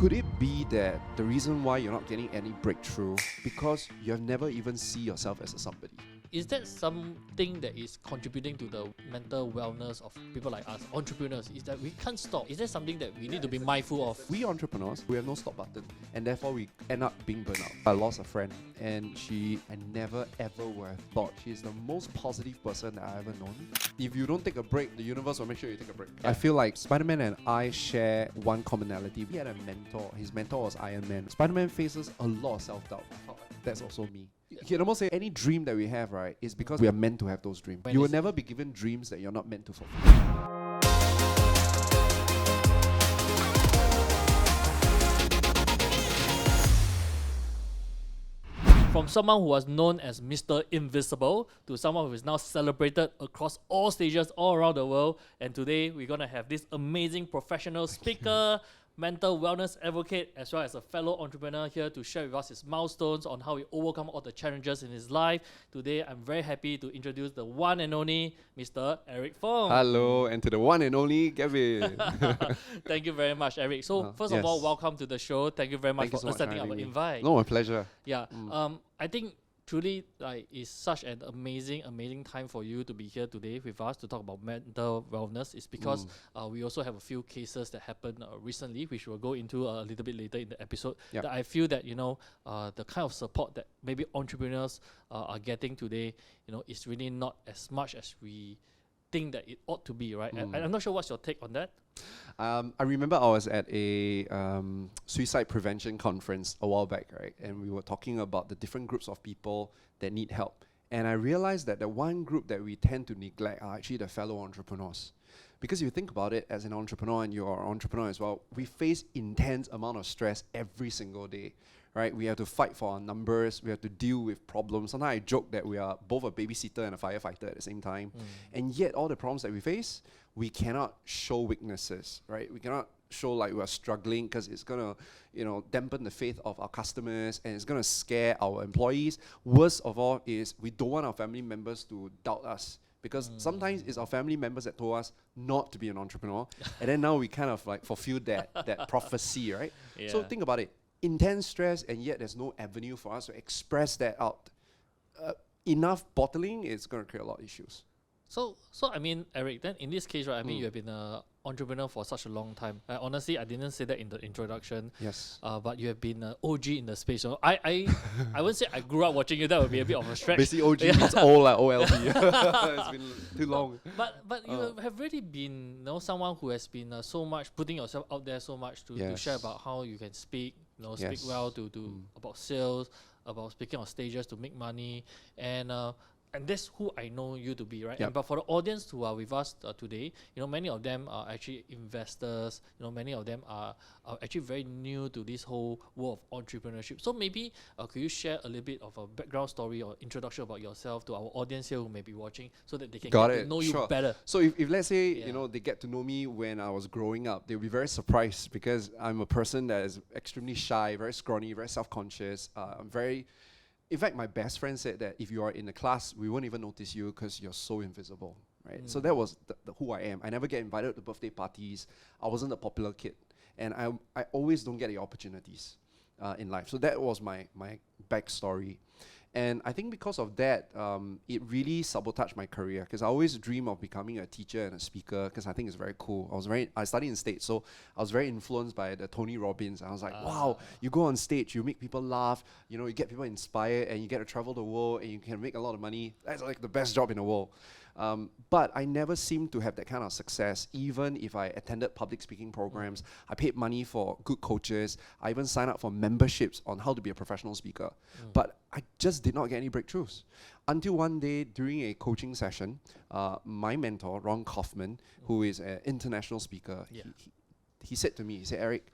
Could it be that the reason why you're not getting any breakthrough because you have never even seen yourself as a somebody? Is that something that is contributing to the mental wellness of people like us, entrepreneurs? Is that we can't stop? Is that something that we need to be mindful of? We entrepreneurs, we have no stop button, and therefore we end up being burnt out. I lost a friend, and I never ever would have thought she's the most positive person that I've ever known. If you don't take a break, the universe will make sure you take a break. I feel like Spider-Man and I share one commonality. We had a mentor. His mentor was Iron Man. Spider-Man faces a lot of self-doubt. I felt like that's also me. You can almost say any dream that we have, right, is because we are meant to have those dreams. You will never be given dreams that you're not meant to fulfill. From someone who was known as Mr. Invisible to someone who is now celebrated across all stages all around the world. And today we're going to have this amazing professional speaker, mental wellness advocate, as well as a fellow entrepreneur here to share with us his milestones on how he overcome all the challenges in his life. Today, I'm very happy to introduce the one and only Mr. Eric Feng. Hello, and to the one and only Gavin. Thank you very much, Eric. So first of all, welcome to the show. Thank you very much for accepting our invite. No, my pleasure. Yeah, I think truly it's such an amazing time for you to be here today with us to talk about mental wellness. It's because we also have a few cases that happened recently, which we'll go into a little bit later in the episode. That I feel that the kind of support that maybe entrepreneurs are getting today, is really not as much as we think that it ought to be, right? And I'm not sure what's your take on that. I remember I was at a suicide prevention conference a while back, right? And we were talking about the different groups of people that need help. And I realized that the one group that we tend to neglect are actually the fellow entrepreneurs. Because if you think about it, as an entrepreneur, and you're an entrepreneur as well, we face intense amount of stress every single day, right? We have to fight for our numbers. We have to deal with problems. Sometimes I joke that we are both a babysitter and a firefighter at the same time. And yet all the problems that we face, we cannot show weaknesses, right? We cannot show like we are struggling because it's going to, dampen the faith of our customers, and it's going to scare our employees. Worst of all is we don't want our family members to doubt us. Because sometimes it's our family members that told us not to be an entrepreneur, and then now we kind of like fulfill that prophecy, right? Yeah. So think about it. Intense stress, and yet there's no avenue for us to express that out. Enough bottling is going to create a lot of issues. So I mean, Eric, then in this case, right, I mean, you have been an entrepreneur for such a long time. Honestly, I didn't say that in the introduction. Yes. But you have been an OG in the space. So I wouldn't say I grew up watching you. That would be a bit of a stretch. Basically, OG means old, like OLP. It's been too long. But you have really been, someone who has been so much putting yourself out there so much to share about how you can speak, speak well to about sales, about speaking on stages to make money, and that's who I know you to be, right? Yep. But for the audience who are with us today, many of them are actually investors. Many of them are actually very new to this whole world of entrepreneurship. So maybe could you share a little bit of a background story or introduction about yourself to our audience here who may be watching, so that they can get to know you better? So if let's say they get to know me when I was growing up, they'll be very surprised because I'm a person that is extremely shy, very scrawny, very self-conscious. In fact, my best friend said that if you are in the class, we won't even notice you because you're so invisible, right? So that was who I am. I never get invited to birthday parties. I wasn't a popular kid. And I always don't get the opportunities in life. So that was my backstory. And I think because of that, it really sabotaged my career because I always dream of becoming a teacher and a speaker because I think it's very cool. I studied in States, so I was very influenced by the Tony Robbins. I was like, wow, you go on stage, you make people laugh, you get people inspired, and you get to travel the world, and you can make a lot of money. That's like the best job in the world. But I never seemed to have that kind of success, even if I attended public speaking programs. I paid money for good coaches. I even signed up for memberships on how to be a professional speaker. But I just did not get any breakthroughs. Until one day during a coaching session, my mentor, Ron Kaufman, who is an international speaker, he said to me, Eric,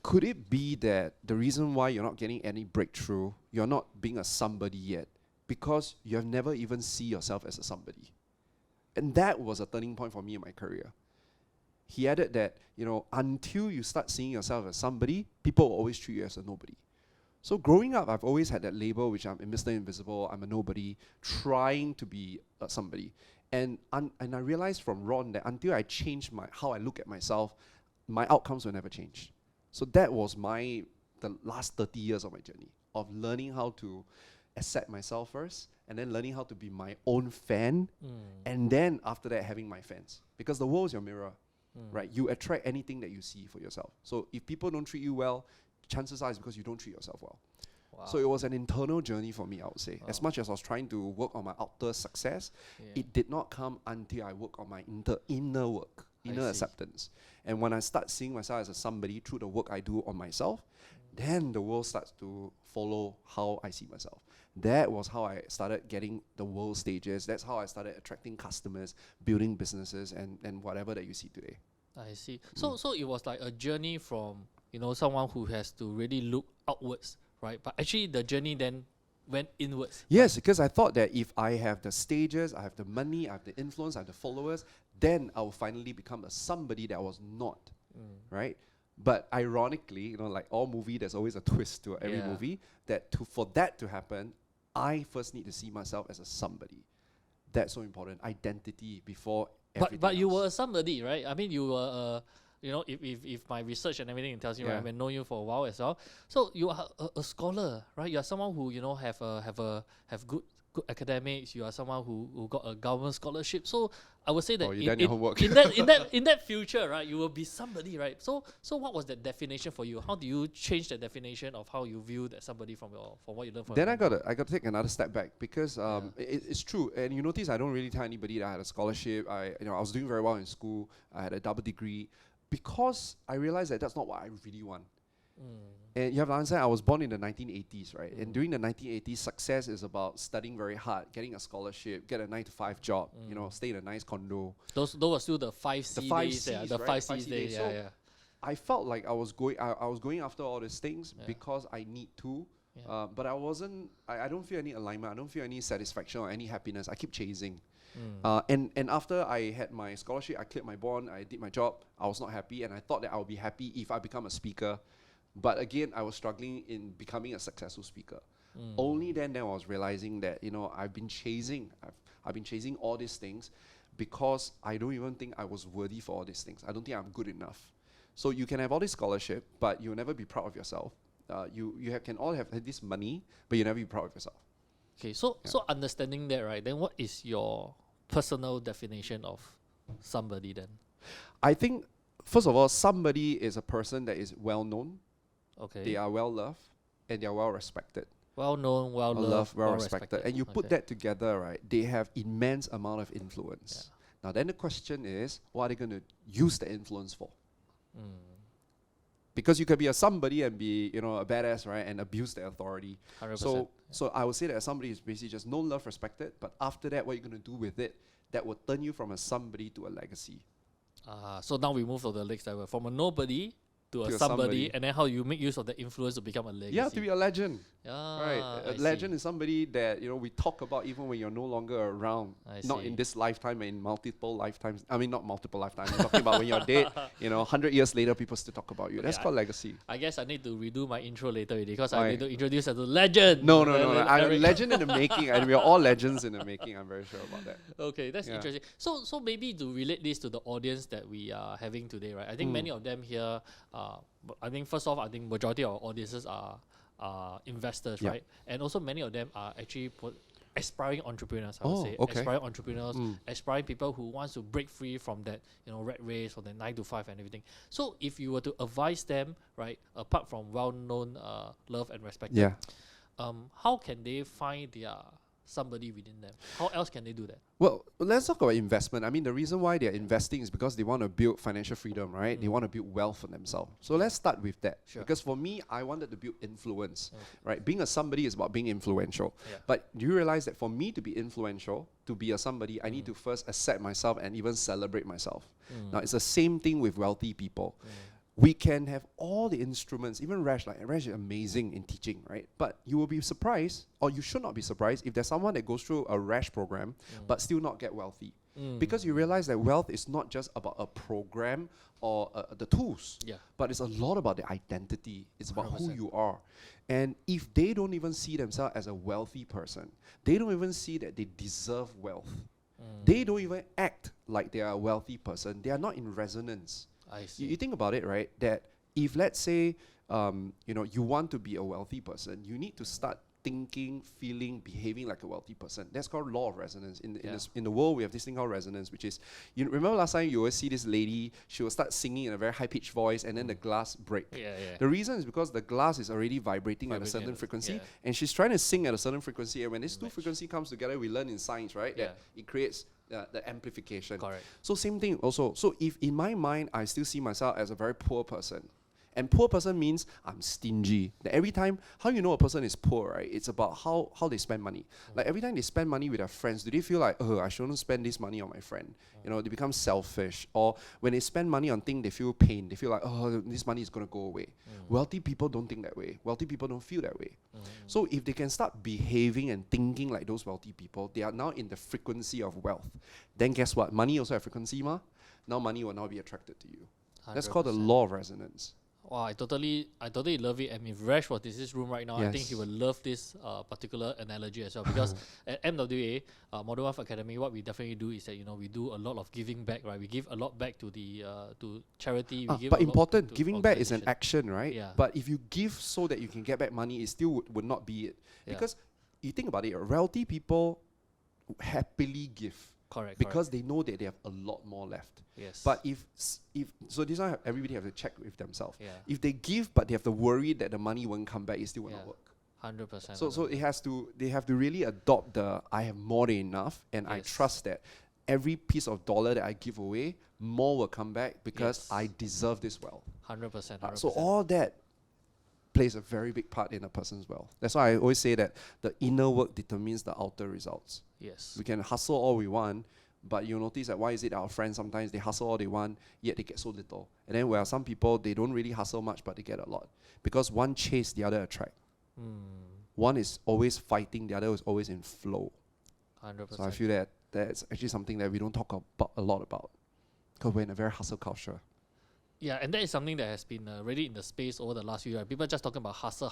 could it be that the reason why you're not getting any breakthrough, you're not being a somebody yet, because you have never even seen yourself as a somebody? And that was a turning point for me in my career. He added that, until you start seeing yourself as somebody, people will always treat you as a nobody. So growing up, I've always had that label, which I'm Mr. Invisible, I'm a nobody, trying to be somebody. And I realized from Ron that until I changed how I look at myself, my outcomes will never change. So that was the last 30 years of my journey of learning how to accept myself first, and then learning how to be my own fan, and then after that having my fans. Because the world is your mirror, right? You attract anything that you see for yourself. So if people don't treat you well, chances are it's because you don't treat yourself well. Wow. So it was an internal journey for me, I would say. As much as I was trying to work on my outer success, it did not come until I work on my inner work, inner acceptance. And when I start seeing myself as somebody through the work I do on myself, then the world starts to follow how I see myself. That was how I started getting the world stages. That's how I started attracting customers, building businesses, and whatever that you see today. I see. So it was like a journey from, someone who has to really look outwards, right? But actually the journey then went inwards. Yes, because I thought that if I have the stages, I have the money, I have the influence, I have the followers, then I will finally become a somebody that I was not, right? But ironically, like all movie, there's always a twist to every movie, that for that to happen, I first need to see myself as a somebody. That's so important. Identity before everything But you else. were somebody, right? I mean, you were, if my research and everything tells me, right, I've known you for a while as well. So you are a scholar, right? You are someone who have good academics. You are someone who got a government scholarship. So I would say that you done your homework. in that future, right, you will be somebody, right? So what was that definition for you? How do you change the definition of how you view that somebody from what you learned from? Then I got to take another step back, because it's true, and you notice I don't really tell anybody that I had a scholarship. I was doing very well in school. I had a double degree, because I realized that that's not what I really want. And you have to understand, I was born in the 1980s, right? And during the 1980s, success is about studying very hard, getting a scholarship, get a 9-to-5 job, stay in a nice condo. Those were still the 5C days. The The 5 5C Cs, days. so Yeah. I felt like I was going after all these things because I need to. But I don't feel any alignment. I don't feel any satisfaction or any happiness. I keep chasing. And after I had my scholarship, I cleared my bond, I did my job, I was not happy, and I thought that I would be happy if I become a speaker. But again, I was struggling in becoming a successful speaker. Only then I was realizing that, I've been chasing all these things because I don't even think I was worthy for all these things. I don't think I'm good enough. So you can have all this scholarship, but you'll never be proud of yourself. You can all have this money, but you'll never be proud of yourself. Okay, so understanding that, right, then what is your personal definition of somebody then? I think, first of all, somebody is a person that is well known, Okay. they are well loved, and they are well respected. Well known, well loved, well respected. And you put that together, right, they have immense amount of influence. Now then the question is, what are they going to use the influence for? Because you can be a somebody and be, a badass, right, and abuse the authority. 100%. So I would say that somebody is basically just known, loved, respected, but after that, what you're going to do with it, that will turn you from a somebody to a legacy. So now we move to the next level, from a nobody to a To a somebody, somebody. and then how you make use of the influence to become a legacy. Yeah, to be a legend. Right. A legend is somebody that we talk about even when you're no longer around. Not in this lifetime, but in multiple lifetimes. I mean, not multiple lifetimes. I'm talking about when you're dead. 100 years later, people still talk about you. That's called legacy. I guess I need to redo my intro later already because I need to introduce as a legend. No. I'm a legend in the making, and we're all legends in the making. I'm very sure about that. Okay, that's interesting. So maybe to relate this to the audience that we are having today, right? I think many of them here, I think first off, I think majority of our audiences are investors, right? And also many of them are actually aspiring entrepreneurs, I would say. Okay. Aspiring entrepreneurs, aspiring people who wants to break free from that, rat race, from the 9 to 5 and everything. So if you were to advise them, right, apart from well-known, loved and respected, how can they find their somebody within them? How else can they do that? Well, let's talk about investment. I mean, the reason why they're investing is because they want to build financial freedom, right? They want to build wealth for themselves. So let's start with that. Sure. Because for me, I wanted to build influence, right? Being a somebody is about being influential. Yeah. But do you realize that for me to be influential, to be a somebody, I need to first accept myself and even celebrate myself. Now, it's the same thing with wealthy people. We can have all the instruments, even Rash is amazing in teaching, right? But you will be surprised, or you should not be surprised, if there's someone that goes through a Rash program, but still not get wealthy. Because you realize that wealth is not just about a program or the tools, but it's a lot about the identity. It's about 100%. who you are. And if they don't even see themselves as a wealthy person, they don't even see that they deserve wealth. They don't even act like they are a wealthy person. They are not in resonance. I see. You think about it, right? That if let's say, you want to be a wealthy person, you need to start thinking, feeling, behaving like a wealthy person. That's called law of resonance. In the world, we have this thing called resonance, which is, you remember last time you always see this lady, she will start singing in a very high-pitched voice, and then the glass break. The reason is because the glass is already vibrating at a certain frequency, and she's trying to sing at a certain frequency, and when these two frequencies comes together, we learn in science, right, that it creates the amplification. Correct. So same thing also. So if in my mind, I still see myself as a very poor person, and poor person means I'm stingy. Every time, how you know a person is poor, right? It's about how they spend money. Like every time they spend money with their friends, do they feel like, oh, I shouldn't spend this money on my friend? They become selfish. Or when they spend money on things, they feel pain. They feel like, oh, this money is going to go away. Wealthy people don't think that way. Wealthy people don't feel that way. So if they can start behaving and thinking like those wealthy people, they are now in the frequency of wealth. Then guess what? Money also has frequency, ma? Now money will now be attracted to you. 100%. That's called the law of resonance. Wow, I totally love it. And if Rash was in this room right now, I think he would love this particular analogy as well. Because at MWA, Modern Wealth Academy, what we definitely do is that we do a lot of giving back, right? We give a lot back to the to charity. We give but a lot important, to giving back is an action, right? Yeah. But if you give so that you can get back money, it still would not be it. Because you think about it, wealthy people happily give. Correct. Because they know that they have a lot more left. Yes. But if so, this one everybody have to check with themselves. Yeah. If they give but they have to worry that the money won't come back, it still will not work. 100%. So they have to really adopt the I have more than enough, and I trust that every piece of dollar that I give away, more will come back because I deserve this wealth. 100%. So all that plays a very big part in a person's wealth. That's why I always say that the inner work determines the outer results. Yes. We can hustle all we want, but you'll notice that why is it our friends sometimes they hustle all they want, yet they get so little. And then where some people, they don't really hustle much, but they get a lot. Because one chase, the other attract. One is always fighting, the other is always in flow. 100%. So I feel that that's actually something that we don't talk a lot about. Because we're in a very hustle culture. Yeah, and that is something that has been really in the space over the last few years. People just talking about hustle,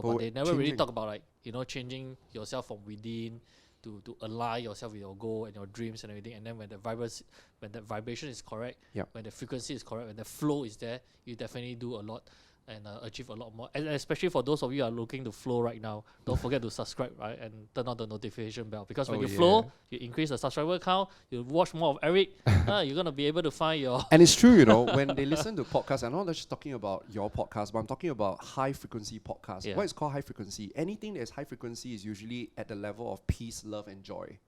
but they never really talk about changing yourself from within to align yourself with your goal and your dreams and everything. And then when the vibration is correct, when the frequency is correct, when the flow is there, you definitely do a lot and achieve a lot more. And especially for those of you who are looking to flow right now, don't forget to subscribe, right, and turn on the notification bell. Because when you flow, you increase the subscriber count, you watch more of Eric, you're going to be able to find your... And it's true, when they listen to podcasts, I'm not just talking about your podcast, but I'm talking about high frequency podcasts. Yeah. What is called high frequency? Anything that is high frequency is usually at the level of peace, love, and joy.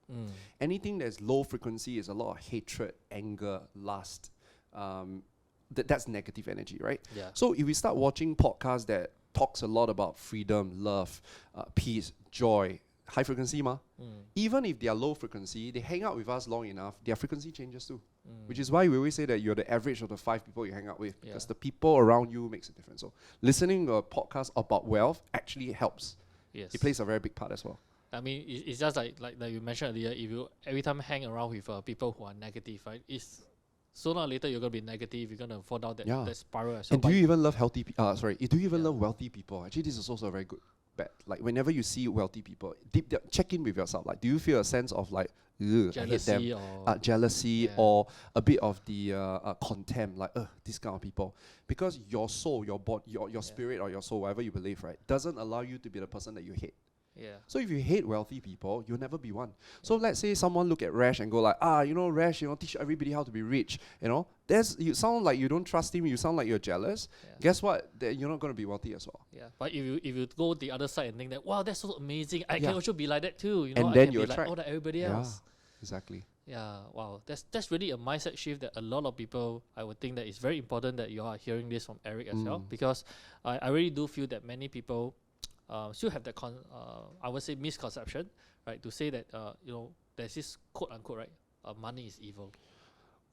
Anything that is low frequency is a lot of hatred, anger, lust, that's negative energy, right? Yeah. So if we start watching podcasts that talks a lot about freedom, love, peace, joy, high frequency even if they are low frequency, they hang out with us long enough, their frequency changes too. Which is why we always say that you're the average of the 5 people you hang out with, because the people around you makes a difference. So listening to a podcast about wealth actually helps. Yes. It plays a very big part as well. I mean, it's just like you mentioned earlier, if you every time hang around with people who are negative, right, sooner or later you're going to be negative, you're going to fall down that spiral as well. And do you even love do you even love wealthy people? Actually, this is also a very good bet. Like whenever you see wealthy people, check in with yourself. Like, do you feel a sense of like, jealousy, I hate them, jealousy, or a bit of the contempt, like, these kind of people? Because your soul, your body, your spirit or your soul, whatever you believe, right, doesn't allow you to be the person that you hate. Yeah. So if you hate wealthy people, you'll never be one. So let's say someone look at Rash and go like, Rash, teach everybody how to be rich. You sound like you don't trust him. You sound like you're jealous. Yeah. Guess what? You're not going to be wealthy as well. Yeah. But if you go the other side and think that, wow, that's so amazing, I can also be like that too. And I then can you be attract. like all that everybody else. Exactly. Yeah. Wow. That's really a mindset shift that a lot of people, I would think that it's very important that you are hearing this from Eric as well, because I really do feel that many people still have that I would say misconception, right? To say that there's this quote unquote, right? Money is evil.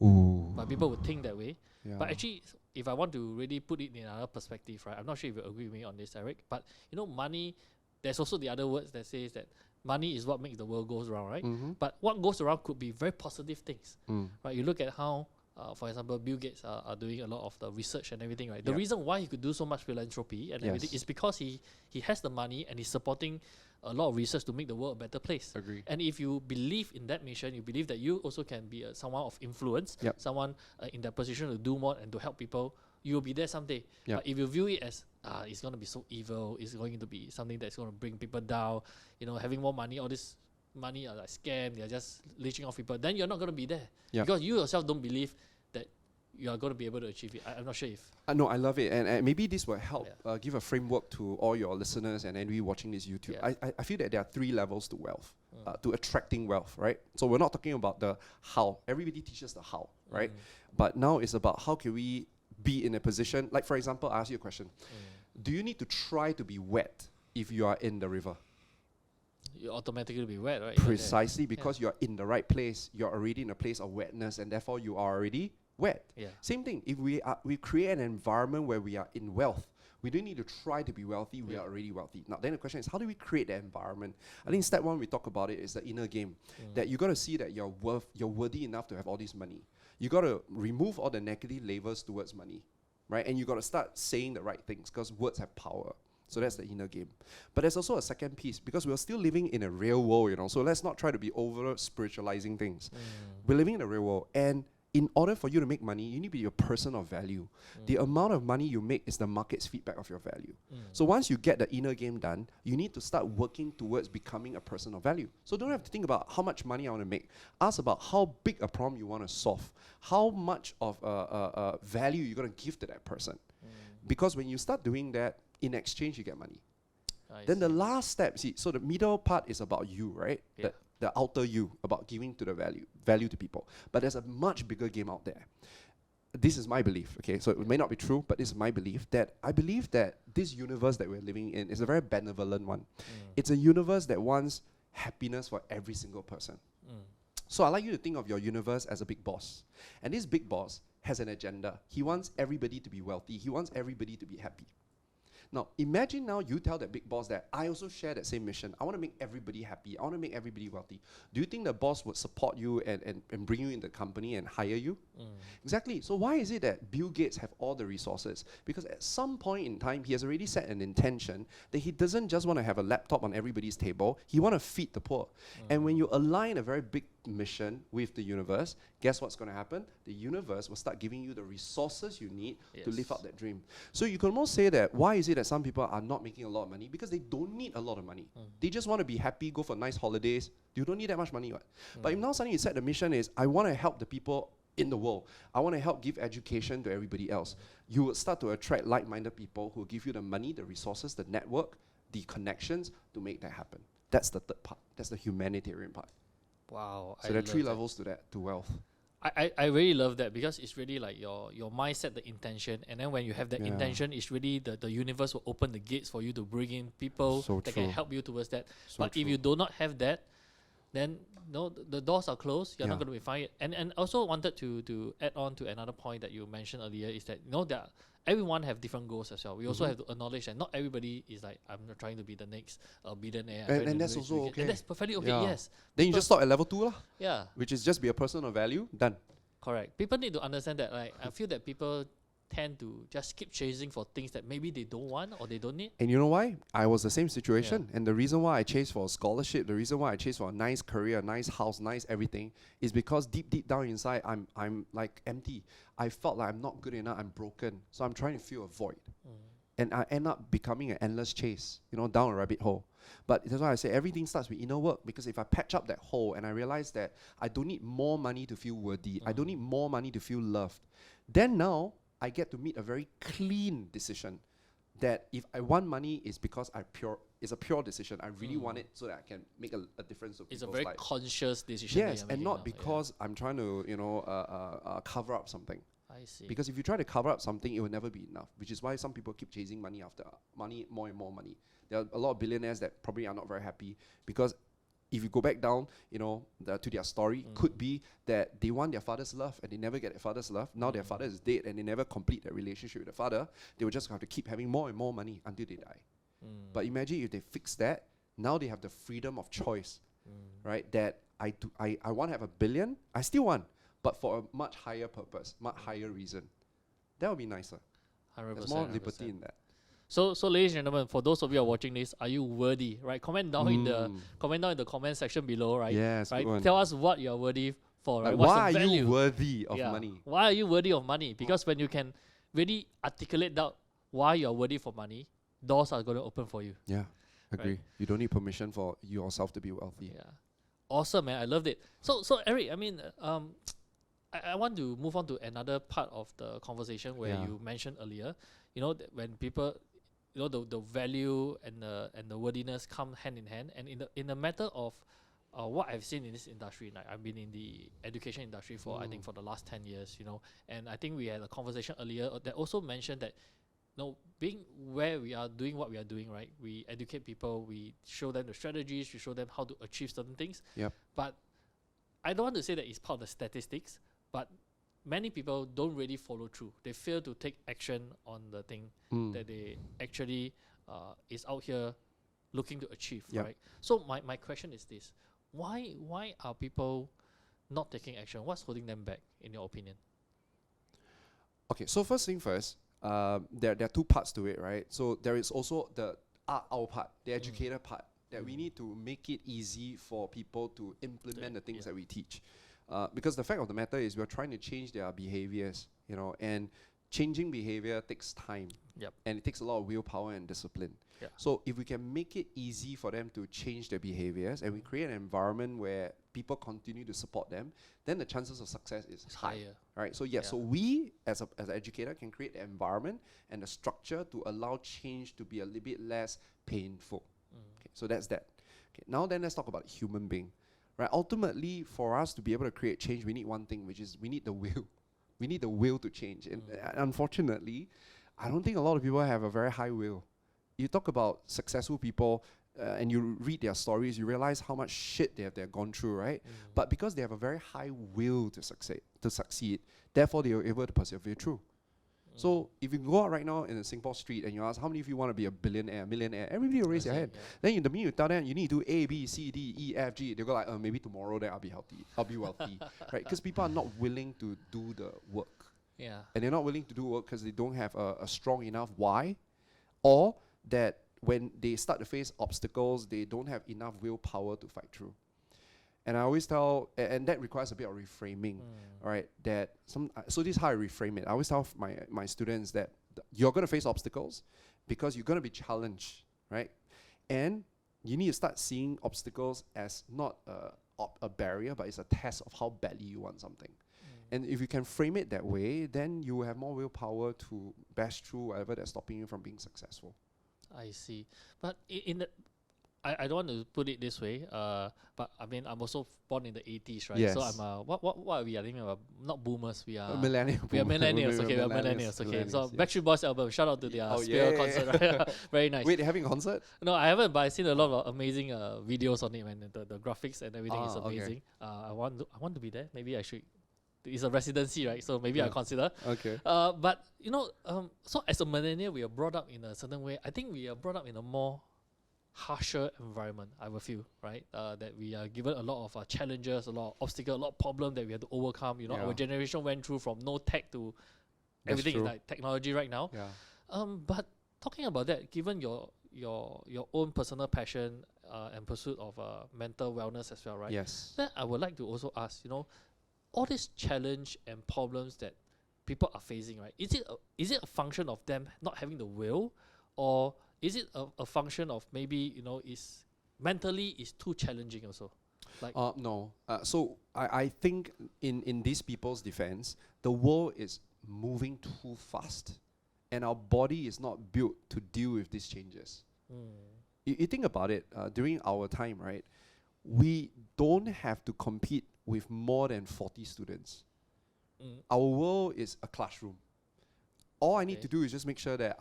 Ooh. But people would think that way. Yeah. But actually, if I want to really put it in another perspective, right? I'm not sure if you agree with me on this, Eric. But money. There's also the other words that says that money is what makes the world goes around, right? But what goes around could be very positive things, right? You look at how. For example, Bill Gates are doing a lot of the research and everything, right? The reason why he could do so much philanthropy and everything is because he has the money and he's supporting a lot of research to make the world a better place. Agree. And if you believe in that mission, you believe that you also can be someone of influence, someone in that position to do more and to help people, you will be there someday. Yeah. But if you view it as it's going to be so evil, it's going to be something that's going to bring people down, having more money, all this money are like scam, they're just leeching off people, then you're not going to be there. Yeah. Because you yourself don't believe that you are going to be able to achieve it. I'm not sure if... No, I love it. And maybe this will help give a framework to all your listeners and anybody watching this YouTube. Yeah. I feel that there are 3 levels to wealth, to attracting wealth, right? So we're not talking about the how. Everybody teaches the how, right? But now it's about how can we be in a position, like for example, I ask you a question. Do you need to try to be wet if you are in the river? You automatically be wet, right? Precisely, because you're in the right place, you're already in a place of wetness, and therefore you are already wet. Yeah. Same thing, if we create an environment where we are in wealth, we don't need to try to be wealthy, we are already wealthy. Now then the question is, how do we create that environment? I think step 1 we talk about it is the inner game. That you got to see that you're worthy enough to have all this money. You got to remove all the negative labels towards money, right? And you got to start saying the right things, because words have power. So that's the inner game. But there's also a second piece, because we're still living in a real world, so let's not try to be over spiritualizing things. We're living in a real world, and in order for you to make money, you need to be a person of value. The amount of money you make is the market's feedback of your value. So once you get the inner game done, you need to start working towards becoming a person of value. So don't have to think about how much money I want to make. Ask about how big a problem you want to solve. How much of value you're going to give to that person. Because when you start doing that, in exchange you get money. Then the last step, so the middle part is about you, right? Yeah. The outer you, about giving to the value to people. But there's a much bigger game out there. This is my belief, okay? So it may not be true, but this is my belief, that I believe that this universe that we're living in is a very benevolent one. It's a universe that wants happiness for every single person. So I like you to think of your universe as a big boss. And this big boss has an agenda. He wants everybody to be wealthy. He wants everybody to be happy. Now, imagine now you tell that big boss that I also share that same mission. I want to make everybody happy. I want to make everybody wealthy. Do you think the boss would support you and bring you in the company and hire you? Exactly. So why is it that Bill Gates have all the resources? Because at some point in time, he has already set an intention that he doesn't just want to have a laptop on everybody's table. He want to feed the poor. And when you align a very big mission with the universe, guess what's going to happen? The universe will start giving you the resources you need to live out that dream. So you can almost say that, why is it that some people are not making a lot of money? Because they don't need a lot of money. They just want to be happy, go for nice holidays. You don't need that much money. But if now suddenly you set the mission is, I want to help the people in the world. I want to help give education to everybody else. You will start to attract like-minded people who will give you the money, the resources, the network, the connections to make that happen. That's the third part. That's the humanitarian part. Wow. So there are 3 levels to that, to wealth. I really love that, because it's really like your mindset, the intention, and then when you have that intention, it's really the universe will open the gates for you to bring in people that can help you towards that. But if you do not have that, then the doors are closed. You're not going to be fine. And also wanted to add on to another point that you mentioned earlier, is that that everyone have different goals as well. We also have to acknowledge that not everybody is like, I'm not trying to be the next billionaire. And that's also okay. And that's perfectly okay. Yes. Then you just stop at level 2 lah. Yeah. Which is just be a person of value. Done. Correct. People need to understand that. Like, I feel that people tend to just keep chasing for things that maybe they don't want or they don't need. And you know why? I was the same situation. And the reason why I chased for a scholarship, the reason why I chased for a nice career, nice house, nice everything, is because deep down inside, I'm like empty. I felt like I'm not good enough, I'm broken. So I'm trying to fill a void. And I end up becoming an endless chase, down a rabbit hole. But that's why I say everything starts with inner work, because if I patch up that hole and I realize that I don't need more money to feel worthy, I don't need more money to feel loved, then now I get to meet a very clean decision that if I want money, it's because it's a pure decision. I really want it so that I can make a difference to people's lives. It's a very conscious decision. Yes, and not because I'm trying to, cover up something. I see. Because if you try to cover up something, it will never be enough, which is why some people keep chasing money after money, more and more money. There are a lot of billionaires that probably are not very happy, because if you go back down, to their story, could be that they want their father's love and they never get their father's love. Now their father is dead and they never complete their relationship with the father. They will just have to keep having more and more money until they die. But imagine if they fix that, now they have the freedom of choice, right? That I want to have $1 billion, I still want, but for a much higher purpose, much higher reason. That would be nicer. 100%. There's more liberty in that. So ladies and gentlemen, for those of you who are watching this, are you worthy? Right? Comment down in the comment section below, right? Yes, right? good one. Tell us what you are worthy for, right? Like, What's why the are value? you worthy of money? Why are you worthy of money? Because when you can really articulate out why you're worthy for money, doors are going to open for you. Yeah, agree. Right. You don't need permission for yourself to be wealthy. Yeah. Awesome, man. I loved it. So Eric, I mean, I want to move on to another part of the conversation where you mentioned earlier, when people, the value and the worthiness come hand in hand, and in the matter of what I've seen in this industry, like I've been in the education industry for I think for the last 10 years, and I think we had a conversation earlier that also mentioned that, being where we are doing what we are doing, right? We educate people, we show them the strategies, we show them how to achieve certain things. Yep. But I don't want to say that it's part of the statistics, but many people don't really follow through. They fail to take action on the thing that they actually is out here looking to achieve, right? So my question is this: why are people not taking action? What's holding them back, in your opinion? Okay, so first thing first, there are two parts to it, right? So there is also our part, the educator part, that we need to make it easy for people to implement the things that we teach. Because the fact of the matter is we're trying to change their behaviors, and changing behavior takes time. And it takes a lot of willpower and discipline. So if we can make it easy for them to change their behaviors and we create an environment where people continue to support them, then the chances of success is higher. Right? So so we as an educator can create the environment and the structure to allow change to be a little bit less painful. Okay, so that's that. Okay, now then let's talk about human being. Right? Ultimately, for us to be able to create change, we need one thing, which is we need the will. We need the will to change. And unfortunately, I don't think a lot of people have a very high will. You talk about successful people and you read their stories, you realize how much shit they've gone through, right? But because they have a very high will to succeed, therefore they are able to persevere through. So if you go out right now in a Singapore street and you ask how many of you want to be a billionaire, millionaire, everybody will raise their hand. Then in the minute you tell them you need to do A, B, C, D, E, F, G, they'll go like, maybe tomorrow then I'll be healthy, I'll be wealthy, right? Because people are not willing to do the work. And they're not willing to do work because they don't have a strong enough why, or that when they start to face obstacles, they don't have enough willpower to fight through. And I always tell, and that requires a bit of reframing, right? So this is how I reframe it. I always tell my students that you're going to face obstacles because you're going to be challenged, right? And you need to start seeing obstacles as not a barrier, but it's a test of how badly you want something. And if you can frame it that way, then you will have more willpower to bash through whatever that's stopping you from being successful. I see. But I don't want to put it this way, but I mean, I'm also born in the 80s, right? So I'm what are we? I think we're not boomers. We are millennials. We are millennials. Okay, we are millennials. Okay, so Backstreet Boys album. Shout out to their concert. Right? Very nice. Wait, they're having a concert? No, I haven't, but I've seen a lot of amazing videos on it, man. The graphics and everything is amazing. I want to be there. Maybe I should. It's a residency, right? So maybe I consider. Okay. But so as a millennial, we are brought up in a certain way. I think we are brought up in a more harsher environment, I will feel, right? That we are given a lot of challenges, a lot of obstacles, a lot of problems that we have to overcome. Our generation went through from no tech to everything is like technology right now. But talking about that, given your own personal passion and pursuit of mental wellness as well, right? Yes. Then I would like to also ask, all these challenge and problems that people are facing, right? Is it a function of them not having the will, or is it a function of maybe is mentally is too challenging also? Like no. So I think in these people's defense, the world is moving too fast, and our body is not built to deal with these changes. You think about it. During our time, right? We don't have to compete with more than 40 students. Our world is a classroom. All I need to do is just make sure that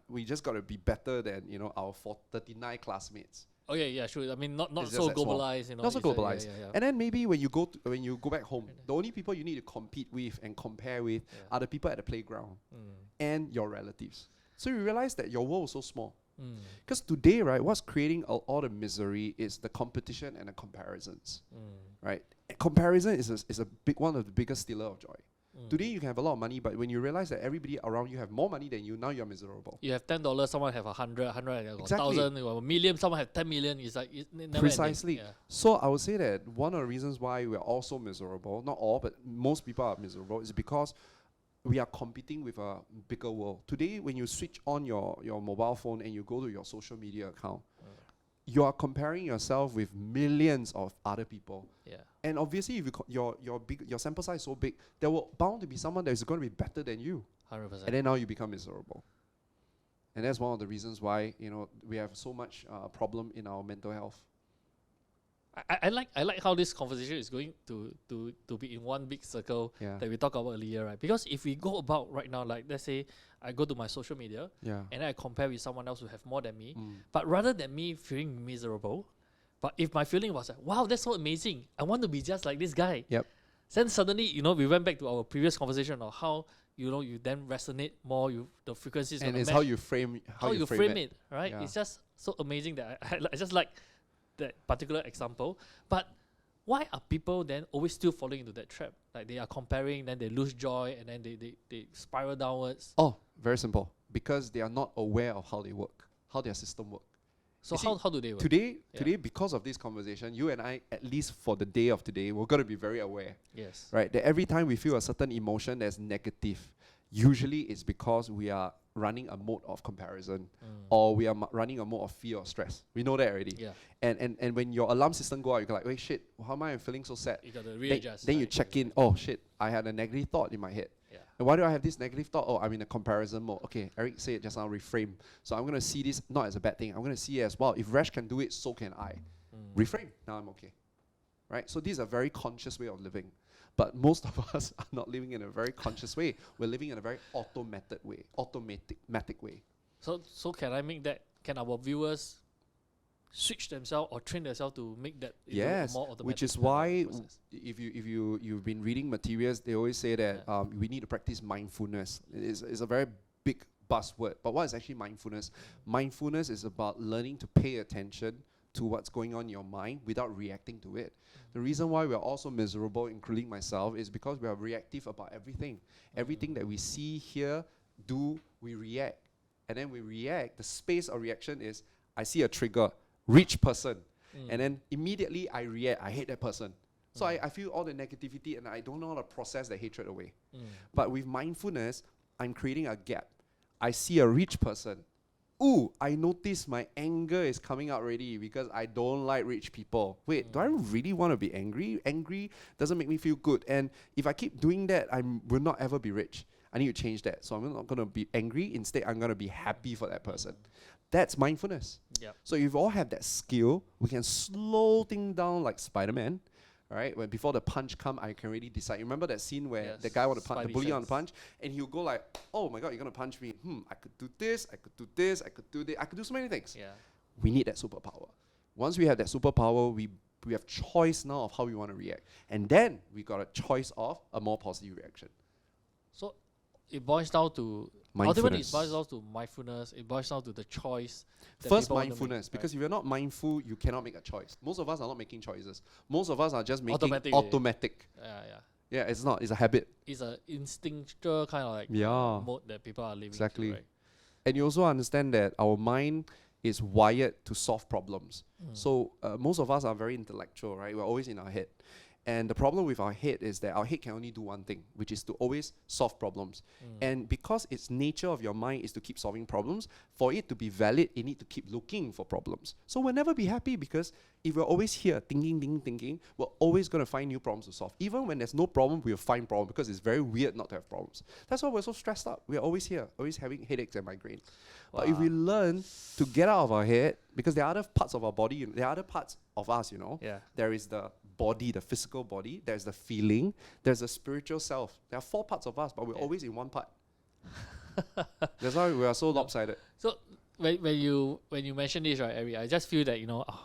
we just got to be better than our 39 classmates. Sure. I mean, not so globalized. Not so globalized. And then maybe when you go back home, the only people you need to compete with and compare with are the people at the playground and your relatives. So you realize that your world is so small. Because today, right, what's creating all the misery is the competition and the comparisons, right? Comparison is one of the biggest stealer of joy. Today you can have a lot of money, but when you realize that everybody around you have more money than you, now you're miserable. You have $10, someone have 100, exactly. 1,000, a million, someone have 10 million. It's like it never precisely. ending. So I would say that one of the reasons why we're all so miserable, not all, but most people are miserable, is because we are competing with a bigger world. Today, when you switch on your mobile phone and you go to your social media account, you are comparing yourself with millions of other people. Yeah. And obviously, if your sample size is so big, there will bound to be someone that is going to be better than you. 100%. And then now you become miserable. And that's one of the reasons why, you know, we have so much problem in our mental health. I like how this conversation is going to be in one big circle that we talked about earlier, right? Because if we go about right now, like let's say I go to my social media and I compare with someone else who have more than me, but rather than me feeling miserable, but if my feeling was like, wow, that's so amazing, I want to be just like this guy. Yep. Then suddenly, you know, we went back to our previous conversation of how, you know, you then resonate more, the frequencies and it's match. how you frame it, right? Yeah. It's just so amazing that I just like that particular example. But why are people then always still falling into that trap? Like they are comparing, then they lose joy, and then they spiral downwards. Oh, very simple. Because they are not aware of how they work, how their system works. So how do they work? Today, because of this conversation, you and I, at least for the day of today, we're going to be very aware. Yes. Right? That every time we feel a certain emotion that's negative, usually it's because we are running a mode of comparison or we are running a mode of fear or stress. We know that already. Yeah. And when your alarm system go out, you're like, wait, shit, how am I feeling so sad? You got to readjust. Then you check in, oh shit, I had a negative thought in my head. Yeah. And why do I have this negative thought? Oh, I'm in a comparison mode. Okay, Eric said just now, reframe. So I'm going to see this not as a bad thing. I'm going to see it as, well, if Rash can do it, so can I. Reframe. Now I'm okay. Right? So this is a very conscious way of living. But most of us are not living in a very conscious way. We're living in a very automatic way. So can I make that? Can our viewers switch themselves or train themselves to make that more automatic? Which is why if you've been reading materials, they always say that we need to practice mindfulness. It's a very big buzzword. But what is actually mindfulness? Mindfulness is about learning to pay attention to what's going on in your mind without reacting to it. The reason why we're also miserable, including myself, is because we are reactive about everything. Everything that we see, hear, do, we react. And then we react. The space of reaction is, I see a trigger, rich person. And then immediately I react, I hate that person. So I feel all the negativity and I don't know how to process the hatred away. But with mindfulness, I'm creating a gap. I see a rich person. Ooh, I notice my anger is coming out already because I don't like rich people. Wait, do I really want to be angry? Angry doesn't make me feel good. And if I keep doing that, I will not ever be rich. I need to change that. So I'm not going to be angry. Instead, I'm going to be happy for that person. That's mindfulness. Yep. So if we all have that skill, we can slow things down like Spider-Man. Right, when before the punch come, I can really decide. You remember that scene where the guy want to punch, the bully on the punch, and he'll go like, "Oh my God, you're gonna punch me? I could do this, I could do this, I could do this, I could do so many things." Yeah. We need that superpower. Once we have that superpower, we have choice now of how we want to react, and then we got a choice of a more positive reaction. So it boils down to ultimately it boils down to mindfulness. It boils down to the choice. First, mindfulness, because if you're not mindful, you cannot make a choice. Most of us are not making choices. Most of us are just making automatic. Yeah, it's not. It's a habit. It's an instinctual kind of like mode that people are living. Exactly. Through, right? And you also understand that our mind is wired to solve problems. So most of us are very intellectual, right? We're always in our head. And the problem with our head is that our head can only do one thing, which is to always solve problems. And because its nature of your mind is to keep solving problems, for it to be valid, it needs to keep looking for problems. So we'll never be happy because if we're always here thinking, we're always going to find new problems to solve. Even when there's no problem, we'll find problems because it's very weird not to have problems. That's why we're so stressed out. We're always here, always having headaches and migraine. Wow. But if we learn to get out of our head, because there are other parts of our body, there are other parts of us, there is the body, the physical body, there's the feeling, there's the spiritual self. There are 4 parts of us, but we're always in one part. That's why we are so lopsided. So when you mention this, right, Eric, I just feel that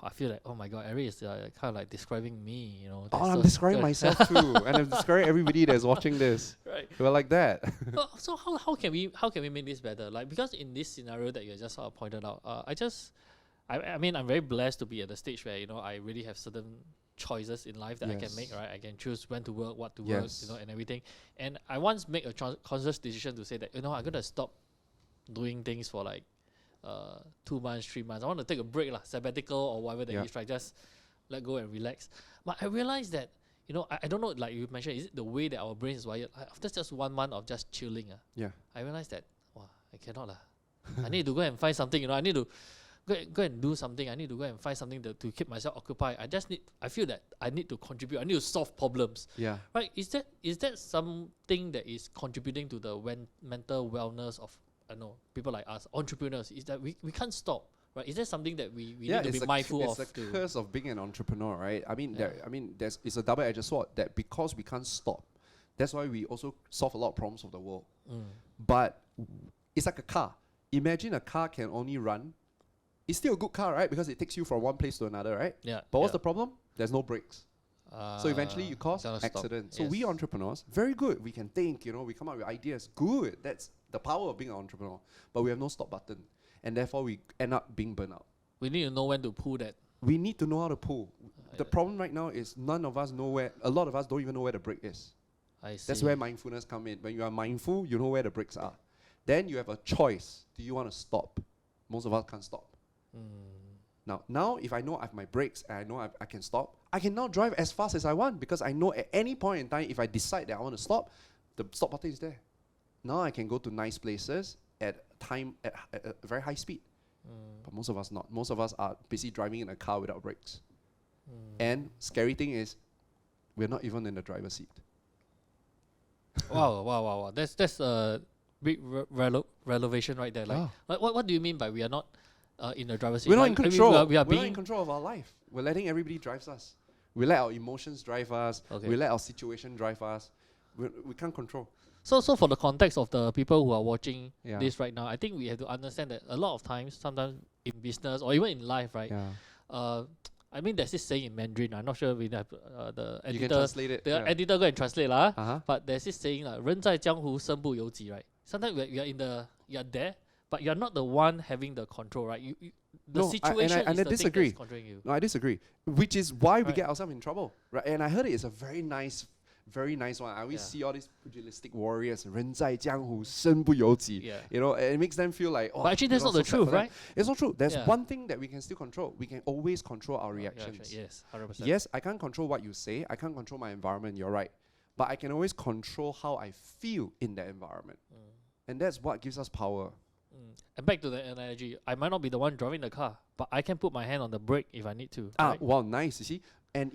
I feel like, oh my God, Eric is kind of like describing me, I'm describing myself too, and I'm describing everybody that's watching this. Right. We're like that. So how can we make this better? Like, because in this scenario that you just sort of pointed out, I mean, I'm very blessed to be at the stage where I really have certain choices in life that I can make, right? I can choose when to work, what to work, and everything. And I once make a conscious decision to say that, I'm gonna stop doing things for like 2 months, 3 months. I want to take a break, sabbatical or whatever that is, right? Just let go and relax. But I realized that, you know, I don't know, like you mentioned, is it the way that our brain is wired? After just 1 month of just chilling, Yeah. I realized that, wow, I cannot lah. I need to go and find something, you know, I need to go and do something. I need to go and find something to keep myself occupied. I feel that I need to contribute. I need to solve problems. Yeah. Right? Is that something that is contributing to the mental wellness of, I know, people like us, entrepreneurs? Is that we can't stop, right? Is that something that we need to be mindful of? It's the curse of being an entrepreneur, right? I mean, it's a double-edged sword that because we can't stop, that's why we also solve a lot of problems of the world. But it's like a car. Imagine a car can only run. It's still a good car, right? Because it takes you from one place to another, right? Yeah. But what's the problem? There's no brakes. So eventually you cause accident. So we entrepreneurs, very good. We can think, you know, we come up with ideas. Good. That's the power of being an entrepreneur. But we have no stop button. And therefore we end up being burnt out. We need to know when to pull that. We need to know how to pull. The problem right now is none of us know where, a lot of us don't even know where the brake is. I see. That's where mindfulness come in. When you are mindful, you know where the brakes are. Then you have a choice. Do you want to stop? Most of us can't stop. Now, if I know I have my brakes and I know I can stop, I can now drive as fast as I want because I know at any point in time, if I decide that I want to stop, the stop button is there. Now I can go to nice places at a very high speed. But most of us not. Most of us are busy driving in a car without brakes. And scary thing is, we're not even in the driver's seat. Wow. That's a big revelation right there. Like, what do you mean by we are not in the driver's seat? We're not in control. I mean, we're not in control of our life. We're letting everybody drive us. We let our emotions drive us. Okay. We let our situation drive us. We can't control. So for the context of the people who are watching this right now, I think we have to understand that a lot of times, sometimes in business or even in life, right? I mean, there's this saying in Mandarin. I'm not sure if we have the editor. You can translate it. The editor go and translate lah. But there's this saying like, 人在江湖身不由己, right? Sometimes you're there, but you're not the one having the control, right? The situation is the thing that's controlling you. No, I disagree. Which is why we get ourselves in trouble, right? And I heard it's a very nice one. I always see all these pugilistic warriors, 人在江湖身不由己. You know, and it makes them feel like, oh. But actually, that's not the truth, right? It's not true. There's one thing that we can still control. We can always control our reactions. Yes, 100%. Yes, I can't control what you say. I can't control my environment. You're right. But I can always control how I feel in that environment. And that's what gives us power. And back to the analogy, I might not be the one driving the car, but I can put my hand on the brake if I need to. Right? Wow, nice. You see, and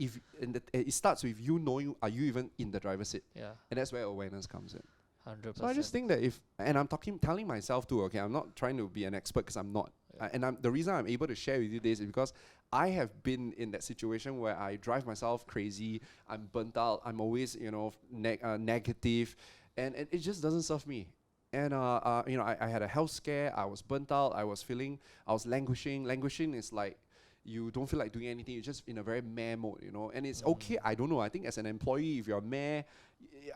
it starts with you knowing, are you even in the driver's seat? Yeah. And that's where awareness comes in. 100%. So I just think that and I'm telling myself too. Okay, I'm not trying to be an expert because I'm not. The reason I'm able to share with you this is because I have been in that situation where I drive myself crazy. I'm burnt out. I'm always, you know, negative, and it just doesn't serve me. And you know, I had a health scare. I was burnt out. I was languishing. Languishing is like you don't feel like doing anything. You're just in a very meh mode, you know. And it's okay. I don't know. I think as an employee, if you're meh,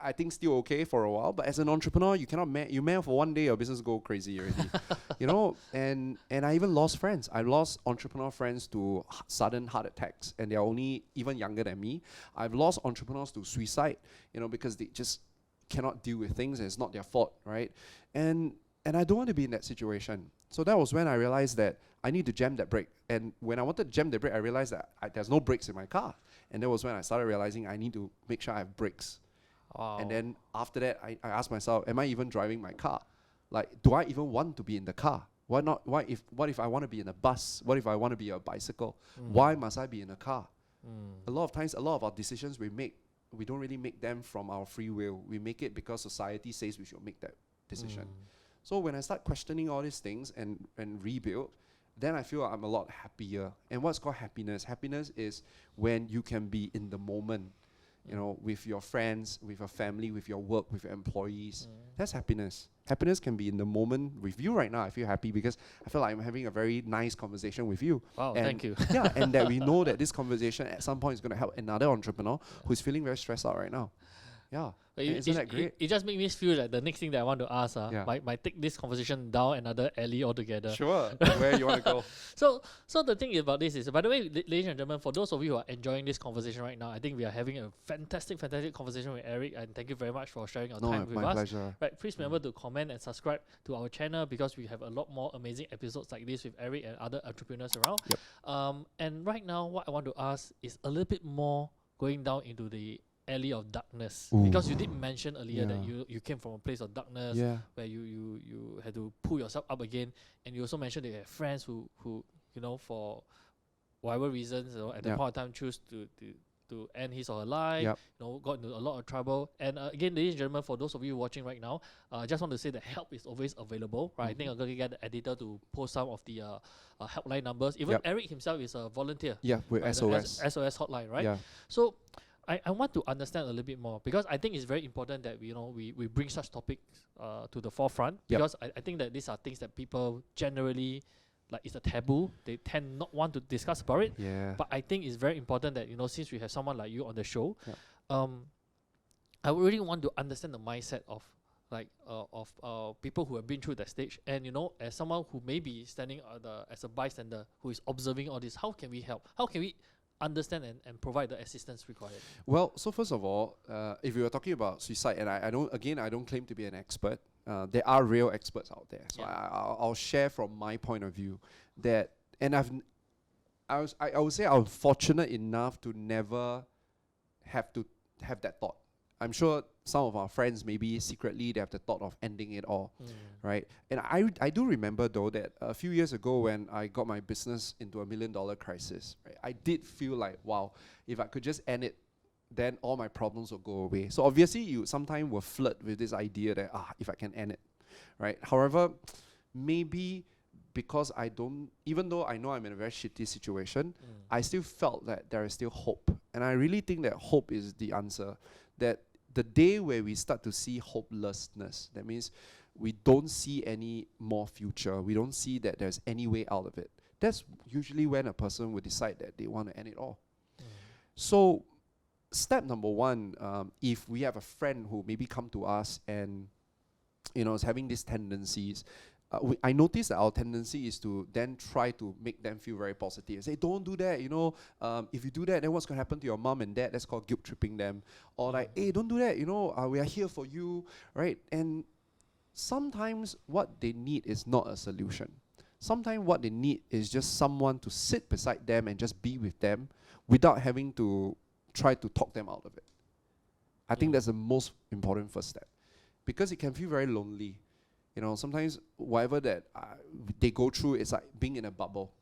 I think still okay for a while. But as an entrepreneur, you cannot meh. You meh for one day, your business go crazy already, you know. And I even lost friends. I lost entrepreneur friends to sudden heart attacks, and they're only even younger than me. I've lost entrepreneurs to suicide, you know, because they just cannot deal with things and it's not their fault, right? And I don't want to be in that situation. So that was when I realized that I need to jam that brake. And when I wanted to jam the brake, I realized that there's no brakes in my car. And that was when I started realizing I need to make sure I have brakes. Wow. And then after that, I asked myself, am I even driving my car? Like, do I even want to be in the car? Why not? What if I want to be in a bus? What if I want to be a bicycle? Why must I be in a car? A lot of times, a lot of our decisions we make, we don't really make them from our free will. We make it because society says we should make that decision. So when I start questioning all these things and rebuild, then I feel I'm a lot happier. And what's called happiness? Happiness is when you can be in the moment, you know, with your friends, with your family, with your work, with your employees. That's happiness. Happiness can be in the moment with you right now. I feel happy because I feel like I'm having a very nice conversation with you. Wow, and thank you. Yeah, and that we know that this conversation at some point is going to help another entrepreneur who's feeling very stressed out right now. Yeah. Isn't that great? It just makes me feel like the next thing that I want to ask might take this conversation down another alley altogether. Sure. Where you want to go? So the thing about this is, by the way, ladies and gentlemen, for those of you who are enjoying this conversation right now, I think we are having a fantastic conversation with Eric, and thank you very much for sharing your time with us. My pleasure. Right, please remember to comment and subscribe to our channel because we have a lot more amazing episodes like this with Eric and other entrepreneurs around. And right now, what I want to ask is a little bit more going down into the alley of darkness, Ooh. because you did mention earlier that Yeah. you came from a place of darkness, Yeah. where you had to pull yourself up again, and you also mentioned that you have friends who for whatever reasons, at that Yep. point of time choose to end his or her life, Yep. got into a lot of trouble. And again, ladies and gentlemen, for those of you watching right now, I just want to say that help is always available, right? I think I'm going to get the editor to post some of the helpline numbers. Even Yep. Eric himself is a volunteer. Yeah, with right, the SOS. SOS hotline, right? Yeah. So I want to understand a little bit more, because I think it's very important that we bring such topics to the forefront, Yep. because I think that these are things that people generally, like, it's a taboo. They tend not want to discuss about it. Yeah. But I think it's very important that, since we have someone like you on the show, Yep. I really want to understand the mindset of people who have been through that stage. And as someone who may be standing as a bystander who is observing all this, how can we help? How can we understand and provide the assistance required? Well, so first of all, if we were talking about suicide, and I don't claim to be an expert. There are real experts out there, so Yeah. I'll share from my point of view that, and I would say I'm fortunate enough to never have to have that thought. I'm sure some of our friends, maybe secretly, they have the thought of ending it all, right? And I do remember though that a few years ago when I got my business into $1 million crisis, right, I did feel like, wow, if I could just end it, then all my problems will go away. So obviously you sometimes will flirt with this idea that, if I can end it, right? However, maybe because even though I know I'm in a very shitty situation, I still felt that there is still hope. And I really think that hope is the answer. That the day where we start to see hopelessness, that means we don't see any more future, we don't see that there's any way out of it, that's usually when a person would decide that they want to end it all. So step number one, if we have a friend who maybe come to us and is having these tendencies, I notice that our tendency is to then try to make them feel very positive. Say, don't do that, if you do that, then what's going to happen to your mom and dad? That's called guilt tripping them. Or like, hey, don't do that, we are here for you, right? And sometimes what they need is not a solution. Sometimes what they need is just someone to sit beside them and just be with them without having to try to talk them out of it. I think that's the most important first step, because it can feel very lonely. Sometimes whatever that they go through is like being in a bubble,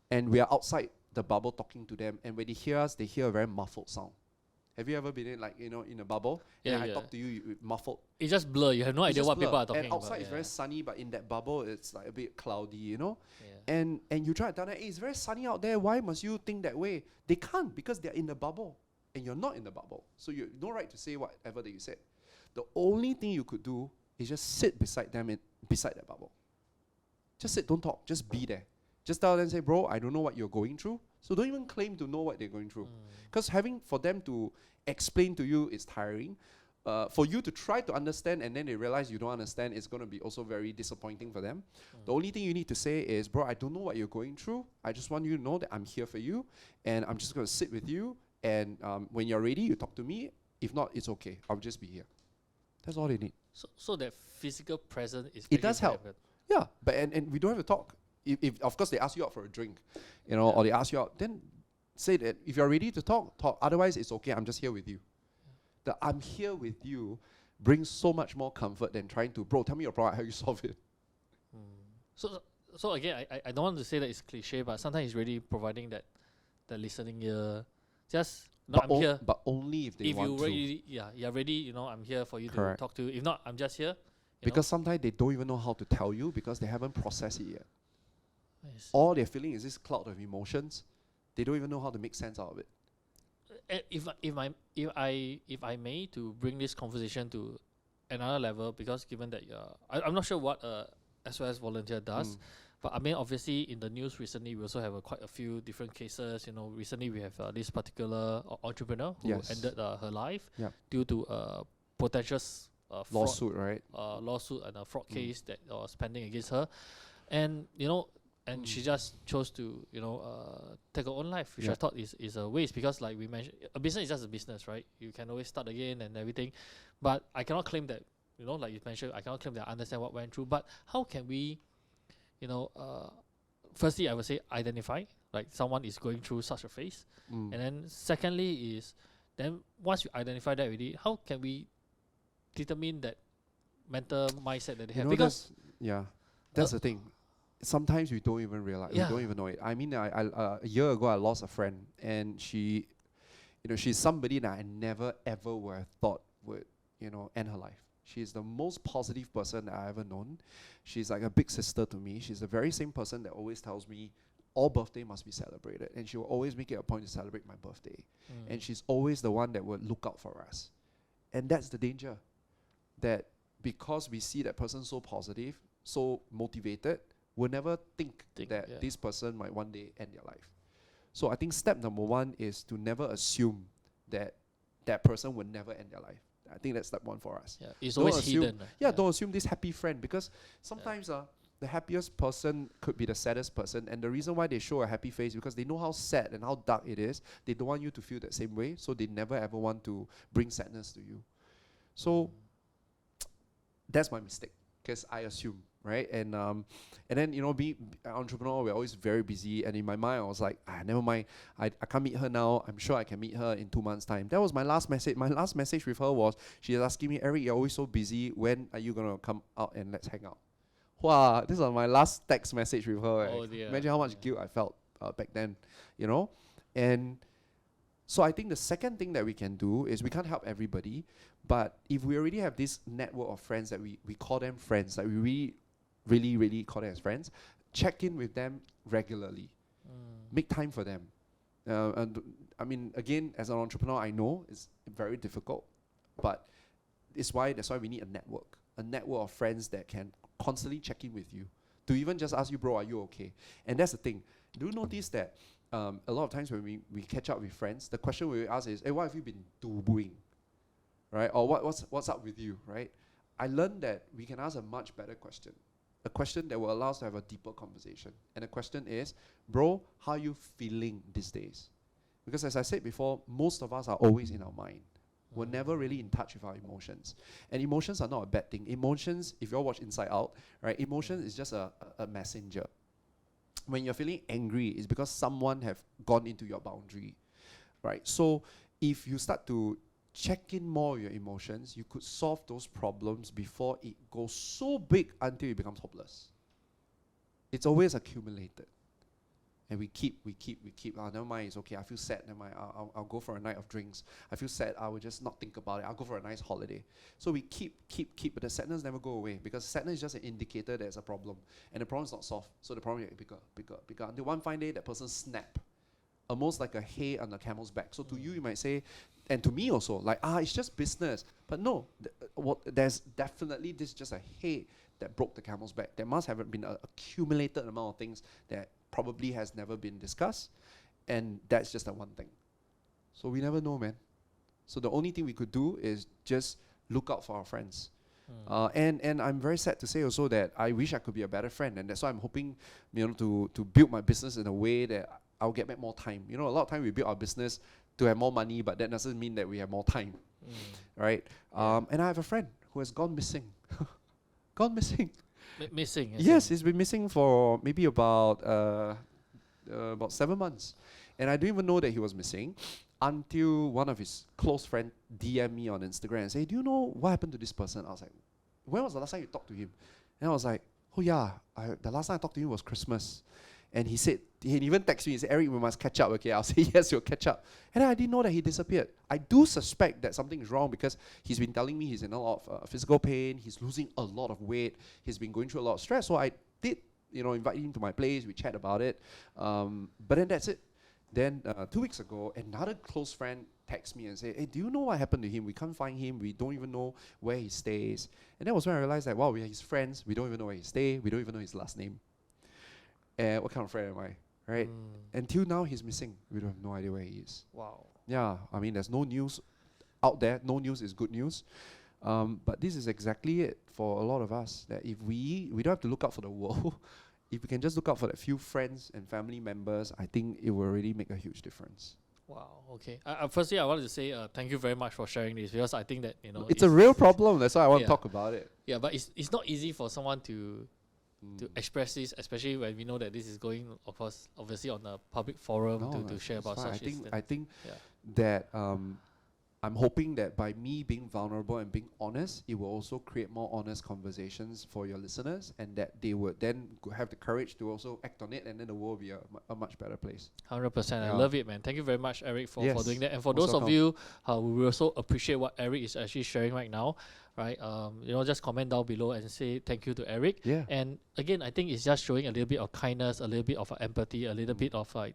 and we are outside the bubble talking to them, and when they hear us, they hear a very muffled sound. Have you ever been in a bubble? Yeah, and I yeah. talk to you muffled. It's just blur. You have no It's idea just what blur. people are talking And outside about. it's very sunny, but in that bubble it's like a bit cloudy, Yeah. And you try to tell them, hey, it's very sunny out there, why must you think that way? They can't, because they're in the bubble and you're not in the bubble. So you have no right to say whatever that you said. The only thing you could do is just sit beside them beside that bubble. Just sit, don't talk, just be there. Just tell them, say, bro, I don't know what you're going through. So don't even claim to know what they're going through. Because for them to explain to you is tiring. For you to try to understand and then they realize you don't understand, it's going to be also very disappointing for them. The only thing you need to say is, bro, I don't know what you're going through. I just want you to know that I'm here for you, and I'm just going to sit with you. And when you're ready, you talk to me. If not, it's okay. I'll just be here. That's all they need. So that physical presence is. It does help. Yeah, but and we don't have to talk. If of course they ask you out for a drink, or they ask you out, then say that if you're ready to talk. Otherwise, it's okay. I'm just here with you. The I'm here with you brings so much more comfort than trying to, bro, tell me your problem, how you solve it. So again, I don't want to say that it's cliche, but sometimes it's really providing that listening ear. Just I'm here. But only if they If want you to. really, you're ready. I'm here for you Correct. to talk to. If not, I'm just here. Because sometimes they don't even know how to tell you because they haven't processed it yet. Yes. All they're feeling is this cloud of emotions. They don't even know how to make sense out of it. If I may to bring this conversation to another level, because given that I'm not sure what SOS volunteer does, but I mean obviously in the news recently we also have quite a few different cases. Recently we have this particular entrepreneur who ended her life due to potential Lawsuit, right? lawsuit and a fraud case that was pending against her, and she just chose to take her own life, which I thought is a waste, because like we mentioned, a business is just a business, right? You can always start again and everything, but I cannot claim that like you mentioned, I cannot claim that I understand what went through. But how can we, firstly I would say identify like someone is going through such a phase, and then secondly is Then once you identify that already, how can we determine that mental mindset that they have? Because that's the thing. Sometimes we don't even realize, we don't even know it. I mean, a year ago I lost a friend, and she, she's somebody that I never ever would have thought would, end her life. She's the most positive person that I've ever known. She's like a big sister to me. She's the very same person that always tells me all birthday must be celebrated, and she will always make it a point to celebrate my birthday. And she's always the one that would look out for us. And that's the danger, that because we see that person so positive, so motivated, we'll never think that this person might one day end their life. So I think step number one is to never assume that that person will never end their life. I think that's step one for us. Yeah, it's always hidden. Don't assume this happy friend, because sometimes the happiest person could be the saddest person, and the reason why they show a happy face because they know how sad and how dark it is. They don't want you to feel that same way, so they never ever want to bring sadness to you. So that's my mistake, because I assume, right? And then being an entrepreneur, we're always very busy. And in my mind, I was like, never mind. I can't meet her now. I'm sure I can meet her in 2 months' time. That was my last message. My last message with her was, she was asking me, Eric, you're always so busy. When are you gonna come out and let's hang out? Wow, this was my last text message with her. Oh dear. Imagine how much guilt I felt back then, And so I think the second thing that we can do is, we can't help everybody, but if we already have this network of friends that we call them friends, like we really call them as friends, check in with them regularly. Make time for them. And I mean, again, as an entrepreneur, I know it's very difficult, but that's why we need a network of friends that can constantly check in with you, to even just ask you, bro, are you okay? And that's the thing. Do you notice that a lot of times when we catch up with friends, the question we ask is, hey, what have you been doing? Right? Or what's up with you, right? I learned that we can ask a much better question. A question that will allow us to have a deeper conversation. And the question is, bro, how are you feeling these days? Because as I said before, most of us are always in our mind. We're never really in touch with our emotions. And emotions are not a bad thing. Emotions, if you all watch Inside Out, right, emotion is just a messenger. When you're feeling angry, it's because someone have gone into your boundary, right? So if you start to check in more with your emotions, you could solve those problems before it goes so big until it becomes hopeless. It's always accumulated. And we keep, never mind, it's okay, I feel sad, never mind, I'll go for a night of drinks. I feel sad, I will just not think about it, I'll go for a nice holiday. So we keep, but the sadness never go away, because sadness is just an indicator there's a problem. And the problem is not solved, so the problem is bigger, until one fine day, that person snap. Almost like a hay on the camel's back. So to you might say, and to me also, like, it's just business. But no, there's definitely this just a hay that broke the camel's back. There must have been an accumulated amount of things that probably has never been discussed, and that's just that one thing. So we never know, man. So the only thing we could do is just look out for our friends. And I'm very sad to say also that I wish I could be a better friend, and that's why I'm hoping, to build my business in a way that I'll get back more time. A lot of time we build our business to have more money, but that doesn't mean that we have more time, right? And I have a friend who has gone missing. Gone missing. Missing? Yes, he's been missing for maybe about 7 months. And I didn't even know that he was missing until one of his close friends DM'd me on Instagram and said, do you know what happened to this person? I was like, when was the last time you talked to him? And I was like, oh yeah, the last time I talked to him was Christmas. And he said, he even texted me, he said, Eric, we must catch up, okay? I'll say, yes, we'll catch up. And then I didn't know that he disappeared. I do suspect that something is wrong, because he's been telling me he's in a lot of physical pain, he's losing a lot of weight, he's been going through a lot of stress. So I did, invite him to my place, we chat about it. But then that's it. Then 2 weeks ago, another close friend texted me and said, hey, do you know what happened to him? We can't find him, we don't even know where he stays. And that was when I realized that, wow, we are his friends, we don't even know where he stays, we don't even know his last name. What kind of friend am I, right? Until now, he's missing. We don't have no idea where he is. Wow. Yeah, I mean, there's no news out there. No news is good news. But this is exactly it for a lot of us, that if we don't have to look out for the world, if we can just look out for that few friends and family members, I think it will really make a huge difference. Wow, okay. Firstly, I wanted to say thank you very much for sharing this, because I think that, it's a real problem. That's why I want to talk about it. Yeah, but it's not easy for someone to express this, especially when we know that this is going, of course, obviously on a public forum to share about such things. I think that I'm hoping that by me being vulnerable and being honest, it will also create more honest conversations for your listeners, and that they would then have the courage to also act on it, and then the world will be a much better place. 100%. I Yeah. love it, man. Thank you very much, Eric, for Yes. doing that. And for Most those of welcome. you who also appreciate what Eric is actually sharing right now, right? Just comment down below and say thank you to Eric. Yeah. And again, I think it's just showing a little bit of kindness, a little bit of empathy, a little bit of like.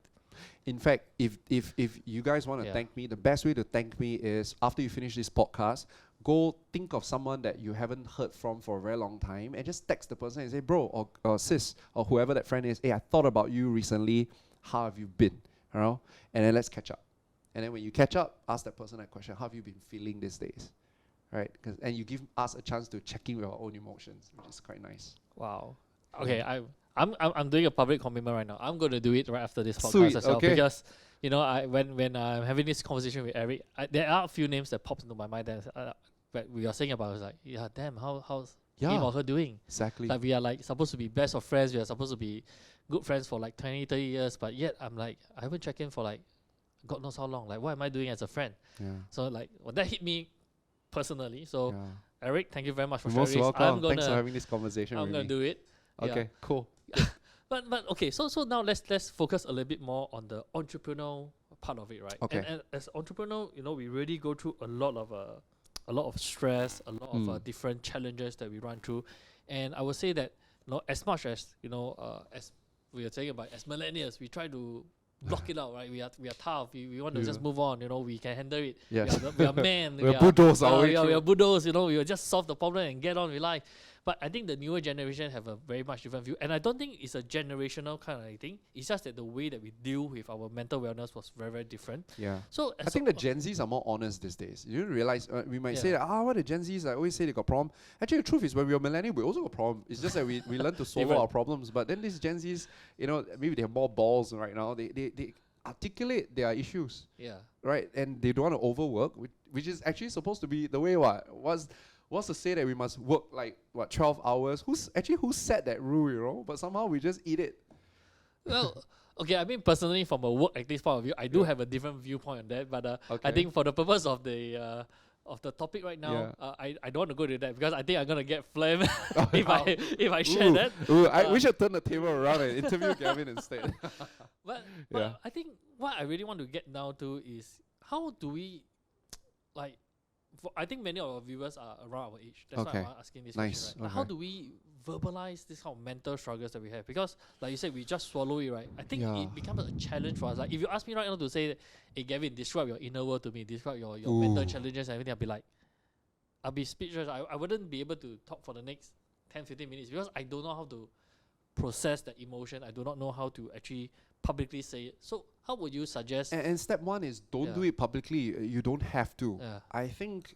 In fact, if you guys want to Yeah. thank me, the best way to thank me is after you finish this podcast, go think of someone that you haven't heard from for a very long time and just text the person and say, bro or sis or whoever that friend is, hey, I thought about you recently. How have you been? You know? And then let's catch up. And then when you catch up, ask that person that question, how have you been feeling these days? Right? And you give us a chance to check in with our own emotions, which is quite nice. Wow. Okay, I'm doing a public commitment right now. I'm going to do it right after this podcast Sweet, as well, okay. because when I'm having this conversation with Eric, there are a few names that pops into my mind that we are saying about. It's like, yeah, damn, how's him or her doing? Exactly. Like we are like supposed to be best of friends. We are supposed to be good friends for like 20, 30 years, but yet I'm like, I haven't checked in for like God knows how long. Like, what am I doing as a friend? Yeah. So like, that hit me personally. So Yeah. Eric, thank you very much for Most sharing. welcome. Thanks for having this conversation I'm with gonna me. do it. Okay, Yeah. cool. But okay, so now let's focus a little bit more on the entrepreneurial part of it, right? Okay. And as entrepreneur, we really go through a lot of stress, a lot of different challenges that we run through, and I would say that as much as as we are saying about as millennials, we try to block it out, right? We are tough. We want to just move on. We can handle it. Yes. We are men. We are bulldoze our way we through. are bulldoze. We will just solve the problem and get on with life. But I think the newer generation have a very much different view, and I don't think it's a generational kind of thing. It's just that the way that we deal with our mental wellness was very, very different. Yeah. So I think the Gen Zs are more honest these days. You don't realize, we might say that, what the Gen Zs, I always say they got problem. Actually, the truth is when we were millennial, we also got problem. It's just that we learn to solve our problems. But then these Gen Zs, maybe they have more balls right now. They articulate their issues. Yeah. Right? And they don't want to overwork, which is actually supposed to be the way what's to say that we must work like 12 hours? Who set that rule, But somehow we just eat it. Well, okay, I mean personally from a work active point of view, I do have a different viewpoint on that, but I think for the purpose of the topic right now, I don't want to go to that because I think I'm gonna get flamed if I share that. We should turn the table around and interview Gavin instead. But I think what I really want to get down to is how do we I think many of our viewers are around our age. That's why I'm asking this question. Right? How do we verbalize this kind of mental struggles that we have? Because, like you said, we just swallow it, right? I think it becomes a challenge for us. Like, if you ask me right now to say, hey, Gavin, describe your inner world to me, describe your mental challenges and everything, I'll be speechless. I wouldn't be able to talk for the next 10, 15 minutes because I don't know how to process that emotion. I do not know how to actually publicly say it. So how would you suggest? And step one is don't do it publicly. You don't have to. I think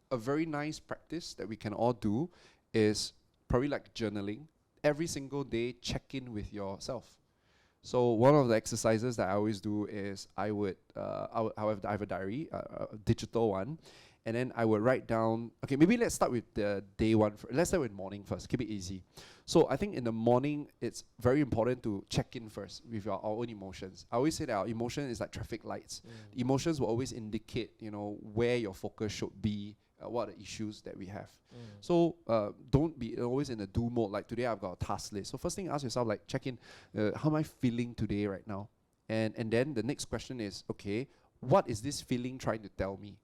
a very nice practice that we can all do is probably like journaling. Every single day, check in with yourself. So one of the exercises that I always do is I have a diary, a digital one, and then I would write down, okay, maybe let's start with the day one. Let's start with morning first, keep it easy. So I think in the morning, it's very important to check in first with our own emotions. I always say that our emotion is like traffic lights. Emotions will always indicate, where your focus should be, what are the issues that we have. So don't be always in a do mode, like today I've got a task list. So first thing, ask yourself, like check in, how am I feeling today right now? And then the next question is, okay, what is this feeling trying to tell me?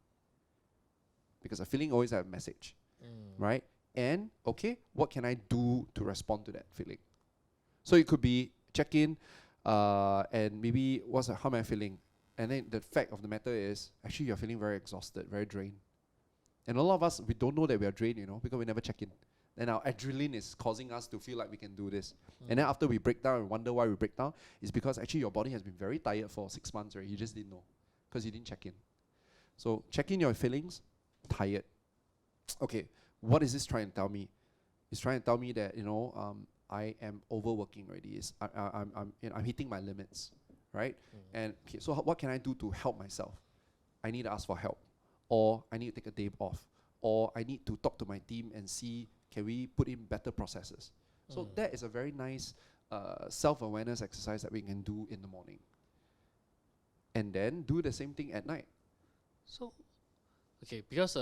Because a feeling always has a message, right? And, okay, what can I do to respond to that feeling? So it could be check in, and maybe how am I feeling? And then the fact of the matter is, actually you're feeling very exhausted, very drained. And a lot of us, we don't know that we are drained, because we never check in. And our adrenaline is causing us to feel like we can do this. And then after we break down and wonder why we break down, it's because actually your body has been very tired for 6 months already. You just didn't know because you didn't check in. So check in your feelings, tired. Okay, what is this trying to tell me? It's trying to tell me that, I am overworking already. I'm hitting my limits, right? And okay, so what can I do to help myself? I need to ask for help. Or I need to take a day off. Or I need to talk to my team and see, can we put in better processes? So that is a very nice self-awareness exercise that we can do in the morning. And then do the same thing at night. So Okay, because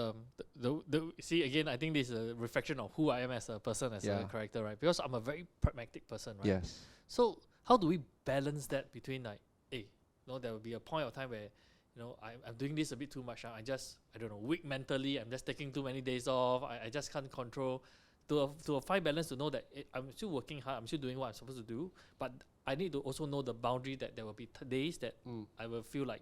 see again, I think this is a reflection of who I am as a person, as a character, right? Because I'm a very pragmatic person, right? Yes. So how do we balance that between like, hey, there will be a point of time where, I'm doing this a bit too much. I don't know, weak mentally. I'm just taking too many days off. I just can't control. To a fine balance, to know that I'm still working hard. I'm still doing what I'm supposed to do. But I need to also know the boundary that there will be days that I will feel like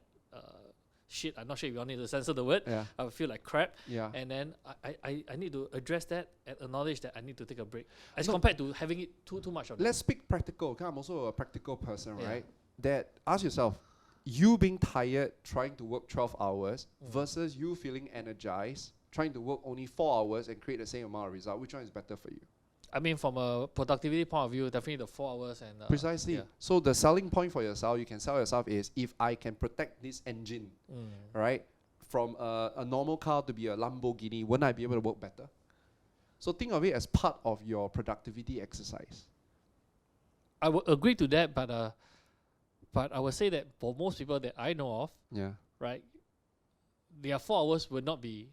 shit. I'm not sure if you all need to censor the word. Yeah. I will feel like crap. Yeah. And then I need to address that and acknowledge that I need to take a break. As compared to having it too much of it. Let's speak practical. I'm also a practical person, right? That ask yourself, you being tired trying to work 12 hours versus you feeling energized trying to work only 4 hours and create the same amount of result, which one is better for you? I mean, from a productivity point of view, definitely the 4 hours and precisely. So the selling point for yourself, you can sell yourself is, if I can protect this engine, right, from a normal car to be a Lamborghini, wouldn't I be able to work better? So think of it as part of your productivity exercise. I would agree to that, but I would say that for most people that I know of, right, their 4 hours would not be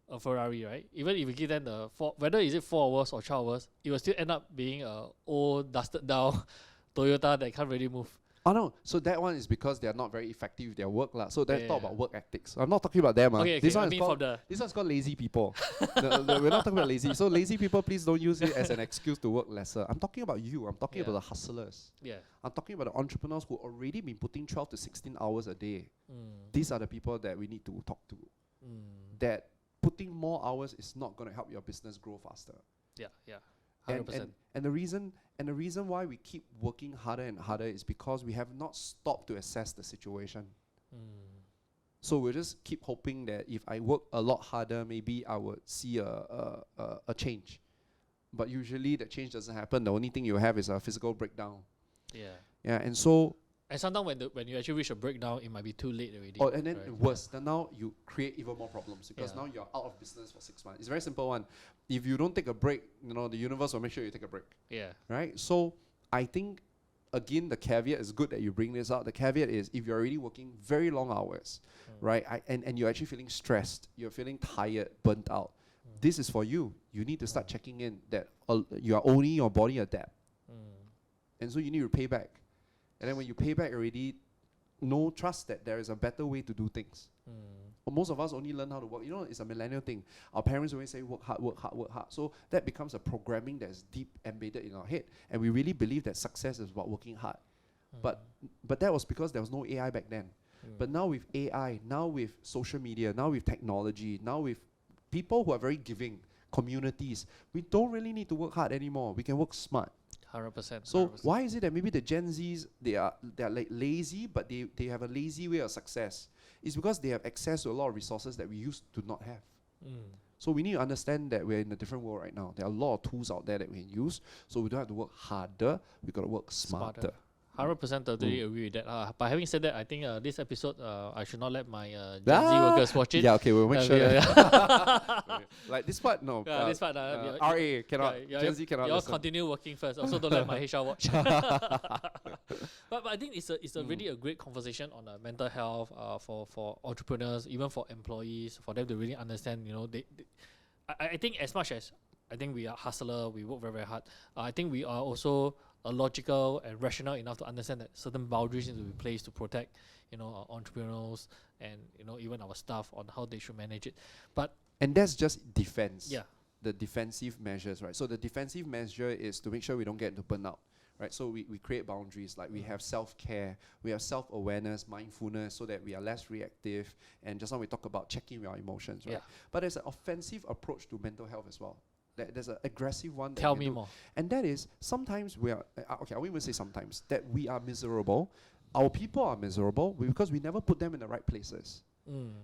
a Ferrari, right? Even if you give them whether is it 4 hours or 12 hours, it will still end up being a old dusted down Toyota that can't really move. Oh no, so that one is because they are not very effective with their work lah. So let's talk about work ethics. I'm not talking about them. This one's called lazy people. We're not talking about lazy. So lazy people, please don't use it as an excuse to work lesser. I'm talking about you. I'm talking about the hustlers. I'm talking about the entrepreneurs who already been putting 12 to 16 hours a day. These are the people that we need to talk to. That putting more hours is not going to help your business grow faster. 100%. And the reason why we keep working harder and harder is because we have not stopped to assess the situation. So we'll just keep hoping that if I work a lot harder, maybe I would see a change. But usually that change doesn't happen. The only thing you have is a physical breakdown. And so. And sometimes when you actually reach a breakdown, it might be too late already. Oh, and then worse. Then now you create even more problems because now you're out of business for 6 months. It's a very simple one. If you don't take a break, the universe will make sure you take a break. Right? So I think, again, the caveat is good that you bring this out. The caveat is, if you're already working very long hours, right, and you're actually feeling stressed, you're feeling tired, burnt out, this is for you. You need to start checking in that you are owning your body a debt. And so you need to pay back. And then when you pay back already, trust that there is a better way to do things. But most of us only learn how to work. It's a millennial thing. Our parents always say, work hard, work hard, work hard. So that becomes a programming that's deep embedded in our head. And we really believe that success is about working hard. But that was because there was no AI back then. But now with AI, now with social media, now with technology, now with people who are very giving, communities, we don't really need to work hard anymore. We can work smart. 100%. So why is it that maybe the Gen Zs, they're like lazy, but they have a lazy way of success? It's because they have access to a lot of resources that we used to not have. So we need to understand that we're in a different world right now. There are a lot of tools out there that we can use. So we don't have to work harder. We got to work smarter. 100% totally agree with that. But having said that, I think this episode, I should not let my Gen Z workers watch it. Yeah, okay, we'll make sure. Okay. Like this part, no. This part, RA cannot. Gen Z cannot. You all continue working first. Also, don't let my HR watch. But I think it's a really a great conversation on mental health for entrepreneurs, even for employees, for them to really understand. I think as much as I think we are hustler, we work very, very hard. I think we are also logical and rational enough to understand that certain boundaries need to be placed to protect, our entrepreneurs and even our staff on how they should manage it. And that's just defense. The defensive measures, right? So the defensive measure is to make sure we don't get into burnout, right? So we create boundaries, like we have self-care, we have self-awareness, mindfulness, so that we are less reactive. And just now we talk about checking our emotions, right? But there's an offensive approach to mental health as well. There's an aggressive one. Tell me more. And that is, sometimes we are, I won't even say sometimes, that we are miserable. Our people are miserable because we never put them in the right places.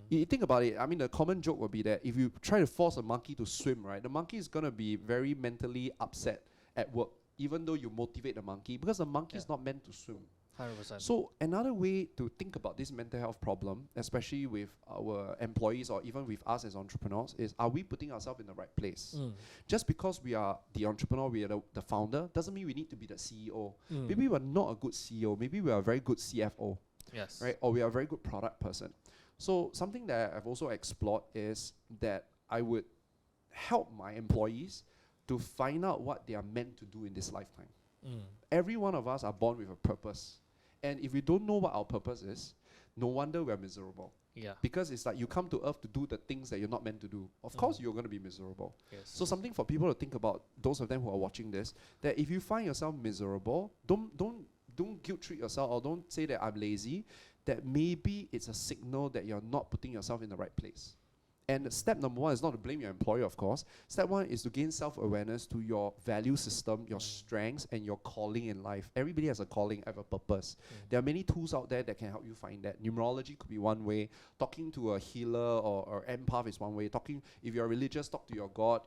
You think about it, I mean, the common joke would be that if you try to force a monkey to swim, right, the monkey is going to be very mentally upset at work, even though you motivate the monkey, because the monkey is not meant to swim. 100%. So another way to think about this mental health problem, especially with our employees or even with us as entrepreneurs, is, are we putting ourselves in the right place? Just because we are the entrepreneur, we are the founder, doesn't mean we need to be the CEO. Maybe we're not a good CEO. Maybe we are a very good CFO. Yes. Right? Or we are a very good product person. So something that I've also explored is that I would help my employees to find out what they are meant to do in this lifetime. Every one of us are born with a purpose. And if we don't know what our purpose is, no wonder we're miserable. Yeah. Because it's like you come to earth to do the things that you're not meant to do. Of course, you're going to be miserable. Yes. So something for people to think about, those of them who are watching this, that if you find yourself miserable, don't guilt trip yourself or don't say that I'm lazy, that maybe it's a signal that you're not putting yourself in the right place. And step number one is not to blame your employer, of course. Step one is to gain self-awareness to your value system, your strengths, and your calling in life. Everybody has a calling, have a purpose. There are many tools out there that can help you find that. Numerology could be one way. Talking to a healer or empath is one way. If you're religious, talk to your God,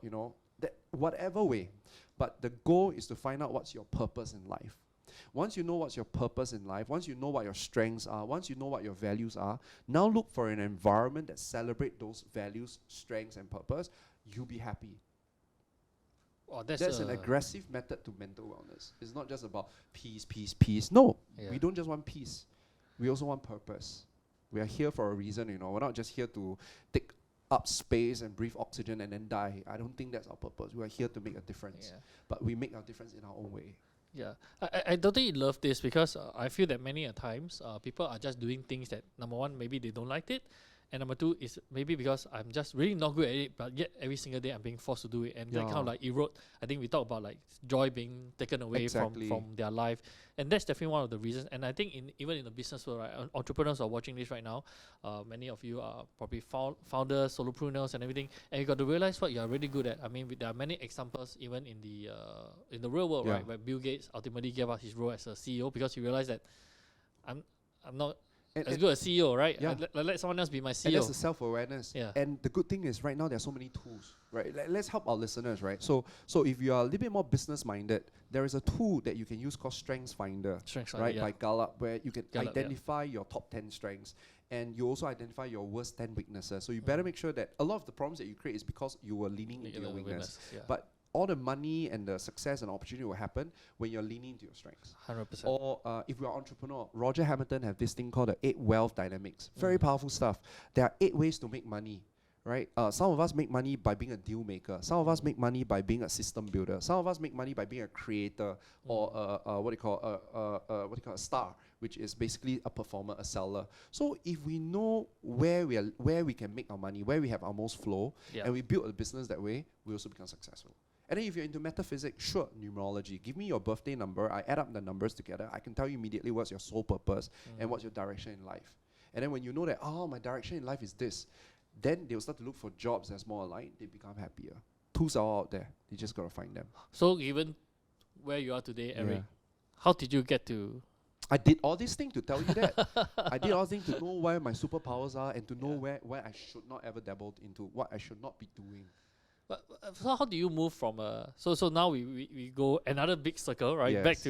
that whatever way. But the goal is to find out what's your purpose in life. Once you know what's your purpose in life, once you know what your strengths are, once you know what your values are, now look for an environment that celebrates those values, strengths, and purpose. You'll be happy. Oh, that's an aggressive method to mental wellness. It's not just about peace, peace, peace. No, we don't just want peace. We also want purpose. We are here for a reason, We're not just here to take up space and breathe oxygen and then die. I don't think that's our purpose. We are here to make a difference. Yeah. But we make our difference in our own way. Yeah, I totally love this because I feel that many a times people are just doing things that, number one, maybe they don't like it, and number two is maybe because I'm just really not good at it, but yet every single day I'm being forced to do it, and that kind of like erode. I think we talk about like joy being taken away from their life, and that's definitely one of the reasons. And I think even in the business world, right, entrepreneurs are watching this right now. Many of you are probably founders, solopreneurs, and everything, and you got to realize what you are really good at. I mean, there are many examples even in the real world, right, where Bill Gates ultimately gave up his role as a CEO because he realized that I'm not as good as CEO, right? Yeah. Let someone else be my CEO. And that's the self-awareness. Yeah. And the good thing is right now there are so many tools, right? Let's help our listeners, right? So if you are a little bit more business-minded, there is a tool that you can use called Strengths Finder, right? By Gallup, where you can identify your top 10 strengths. And you also identify your worst 10 weaknesses. So you better make sure that a lot of the problems that you create is because you were leaning into your weakness. But all the money and the success and opportunity will happen when you're leaning into your strengths. 100%. Or if you're an entrepreneur, Roger Hamilton have this thing called the 8 wealth dynamics. Very powerful stuff. There are 8 ways to make money, right? Some of us make money by being a deal maker. Some of us make money by being a system builder. Some of us make money by being a creator or a star, which is basically a performer, a seller. So if we know where we can make our money, where we have our most flow, and we build a business that way, we also become successful. And then if you're into metaphysics, sure, numerology. Give me your birthday number. I add up the numbers together. I can tell you immediately what's your sole purpose and what's your direction in life. And then when you know that, my direction in life is this, then they'll start to look for jobs that's more aligned. They become happier. Tools are all out there. You just got to find them. So even where you are today, Eric, how did you get to... I did all these things to tell you that. I did all these things to know where my superpowers are and to know where I should not ever dabble into, what I should not be doing. But so how do you move from so now we go another big circle, right? Yes.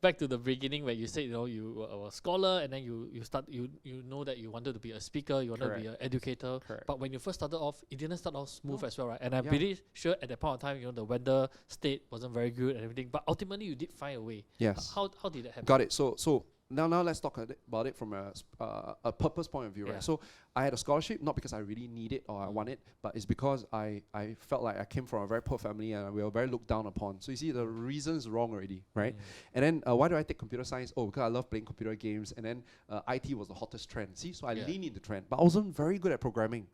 back to the beginning where you said you were a scholar and then you know that you wanted to be a speaker, you wanted to be an educator. Correct. But when you first started off, it didn't start off smooth as well, right? And I'm pretty sure at that point of time, the weather state wasn't very good and everything. But ultimately, you did find a way. Yes. How did that happen? Got it. So now let's talk about it from a purpose point of view, right? So I had a scholarship, not because I really need it or I want it, but it's because I felt like I came from a very poor family and we were very looked down upon. So you see, the reason's wrong already, right? And then why do I take computer science? Oh, because I love playing computer games. And then IT was the hottest trend. See, so I leaned into the trend, but I wasn't very good at programming,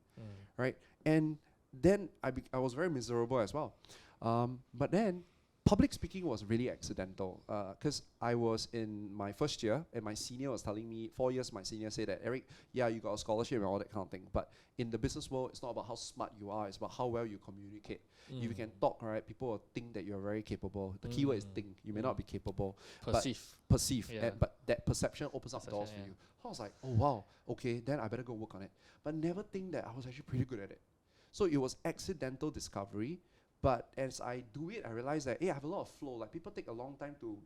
right? And then I was very miserable as well. But then public speaking was really accidental because I was in my first year and my senior was telling me, 4 years my senior said that, Eric, you got a scholarship and all that kind of thing, but in the business world, it's not about how smart you are, it's about how well you communicate. If you can talk, right, people will think that you're very capable. The keyword is think. You may not be capable. Perceive. But that perception opens up doors for you. I was like, oh wow, okay, then I better go work on it. But never think that I was actually pretty good at it. So it was accidental discovery. But as I do it, I realize that, I have a lot of flow. Like people take a long time to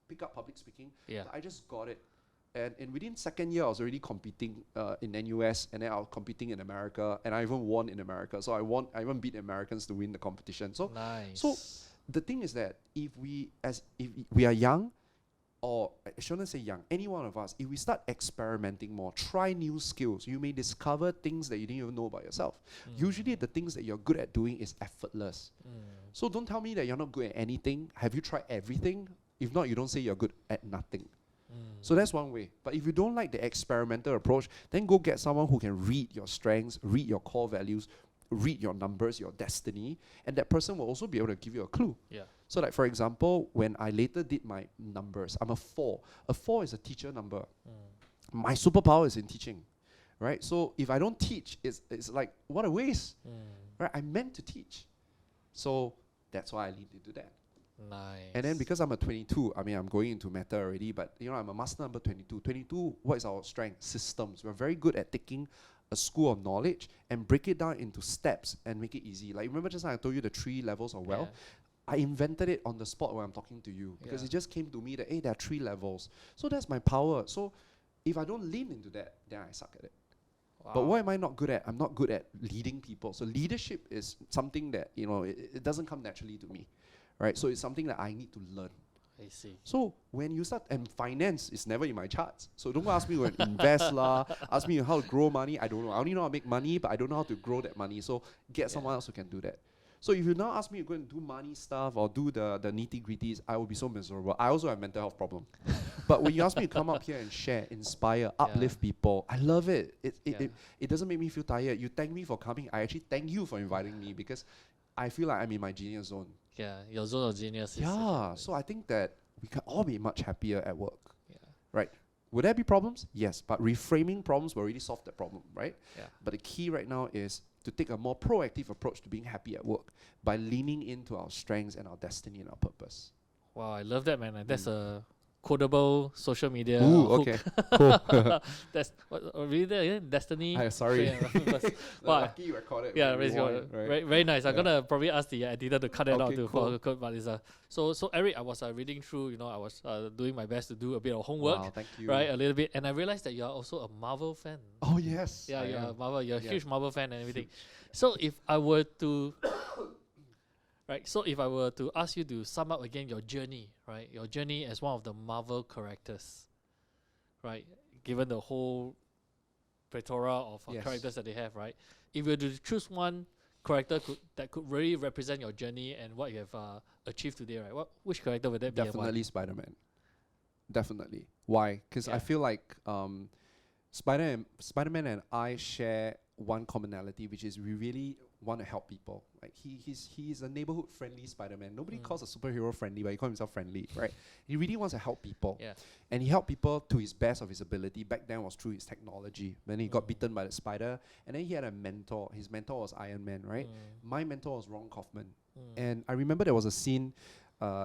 pick up public speaking. But I just got it. And within second year, I was already competing in NUS, and then I was competing in America, and I even won in America. So I even beat Americans to win the competition. So, nice. So the thing is that if we are young, or I shouldn't say young, any one of us, if we start experimenting more, try new skills, you may discover things that you didn't even know about yourself. Usually the things that you're good at doing is effortless. So don't tell me that you're not good at anything. Have you tried everything? If not, you don't say you're good at nothing. So that's one way. But if you don't like the experimental approach, then go get someone who can read your strengths, read your core values, read your numbers, your destiny, and that person will also be able to give you a clue. Yeah. So like for example, when I later did my numbers, I'm a 4. A 4 is a teacher number. My superpower is in teaching, right? So if I don't teach, it's like, what a waste, right? I'm meant to teach. So that's why I leaned into that. Nice. And then because I'm a 22, I mean, I'm going into meta already, but you know, I'm a master number 22. 22, what is our strength? Systems. We're very good at taking a school of knowledge and break it down into steps and make it easy. Like remember just now I told you the 3 levels of wealth? I invented it on the spot when I'm talking to you because it just came to me that, hey, there are 3 levels. So that's my power. So if I don't lean into that, then I suck at it. Wow. But what am I not good at? I'm not good at leading people. So leadership is something that, you know, it doesn't come naturally to me. Right, so it's something that I need to learn. I see. So when you start, and finance is never in my charts. So don't ask me to invest lah. Ask me how to grow money. I don't know. I only know how to make money, but I don't know how to grow that money. So get someone else who can do that. So if you now ask me to go and do money stuff or do the nitty gritties, I will be so miserable. I also have mental health problem. But when you ask me to come up here and share, inspire, uplift people, I love it. It doesn't make me feel tired. You thank me for coming. I actually thank you for inviting me because I feel like I'm in my genius zone. Yeah, your zone of genius. So I think that we can all be much happier at work. Yeah. Right? Would there be problems? Yes, but reframing problems will already solve that problem, right? Yeah. But the key right now is to take a more proactive approach to being happy at work by leaning into our strengths and our destiny and our purpose. Wow, I love that, man. That's a quotable social media hook. Okay. Cool. That's really there, destiny. Sorry. Wow. Lucky you recorded. Yeah, very nice. I'm gonna probably ask the editor to cut that out to cool. but it's so Eric, I was reading through, you know, I was doing my best to do a bit of homework. Wow, thank you. Right, a little bit, and I realized that you are also a Marvel fan. Oh yes. Yeah, you're a Marvel. You're a huge Marvel fan and everything. Huge. So if I were to right, so if I were to ask you to sum up again your journey, right? Your journey as one of the Marvel characters, right? Given the whole plethora of characters that they have, right? If you were to choose one character that could really represent your journey and what you have achieved today, right? Which character would that be? Definitely Spider-Man. Definitely. Why? Because I feel like Spider-Man and I share one commonality, which is we really want to help people. Like he's a neighborhood friendly Spider-Man. Nobody calls a superhero friendly, but he calls himself friendly, right? He really wants to help people. Yeah. And he helped people to his best of his ability. Back then was through his technology. Then he got bitten by the spider, and then he had a mentor. His mentor was Iron Man, right? My mentor was Ron Kaufman. And I remember there was a scene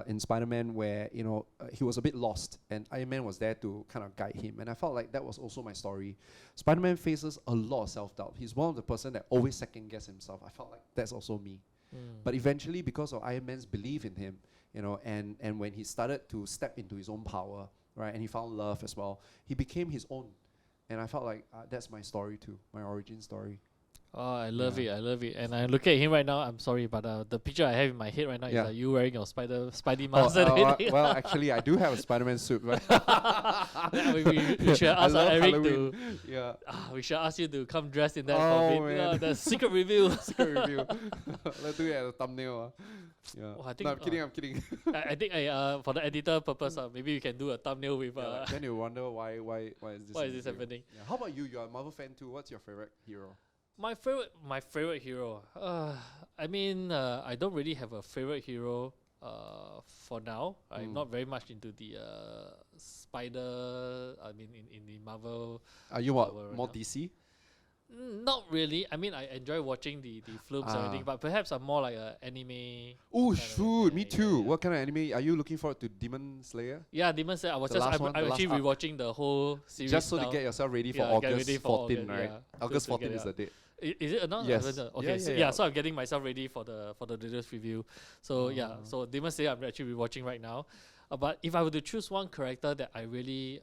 in Spider-Man where, you know, he was a bit lost and Iron Man was there to kind of guide him. And I felt like that was also my story. Spider-Man faces a lot of self-doubt. He's one of the person that always second-guess himself. I felt like that's also me. But eventually, because of Iron Man's belief in him, you know, and when he started to step into his own power, right, and he found love as well, he became his own. And I felt like that's my story too, my origin story. Oh, I love it. And I look at him right now. I'm sorry, but the picture I have in my head right now is like you wearing your Spidey mask. Well, actually, I do have a Spider-Man suit. But we should ask Eric Halloween. to. We should ask you to come dressed in that for me. The secret review. Secret review. Let's do it as a thumbnail. Yeah. Oh, I think, I'm kidding. I think for the editor purpose, maybe we can do a thumbnail with. Then you wonder why is this happening? Yeah. How about you? You're a Marvel fan too. What's your favorite hero? My favorite hero. I mean, I don't really have a favorite hero. For now, I'm not very much into the spider. I mean, in the Marvel. Are you what more DC? Not really. I mean, I enjoy watching the films and everything, but perhaps I'm more like a anime. Oh shoot, me too. What kind of anime are you looking forward to? Demon Slayer? Yeah, Demon Slayer. I'm actually rewatching the whole series just so now. to get yourself ready for August 14, right? August 14 is the date. Is it not? Yes. Okay. So I'm getting myself ready for the latest review. So so Demon Slayer I'm actually rewatching right now. But if I were to choose one character that I really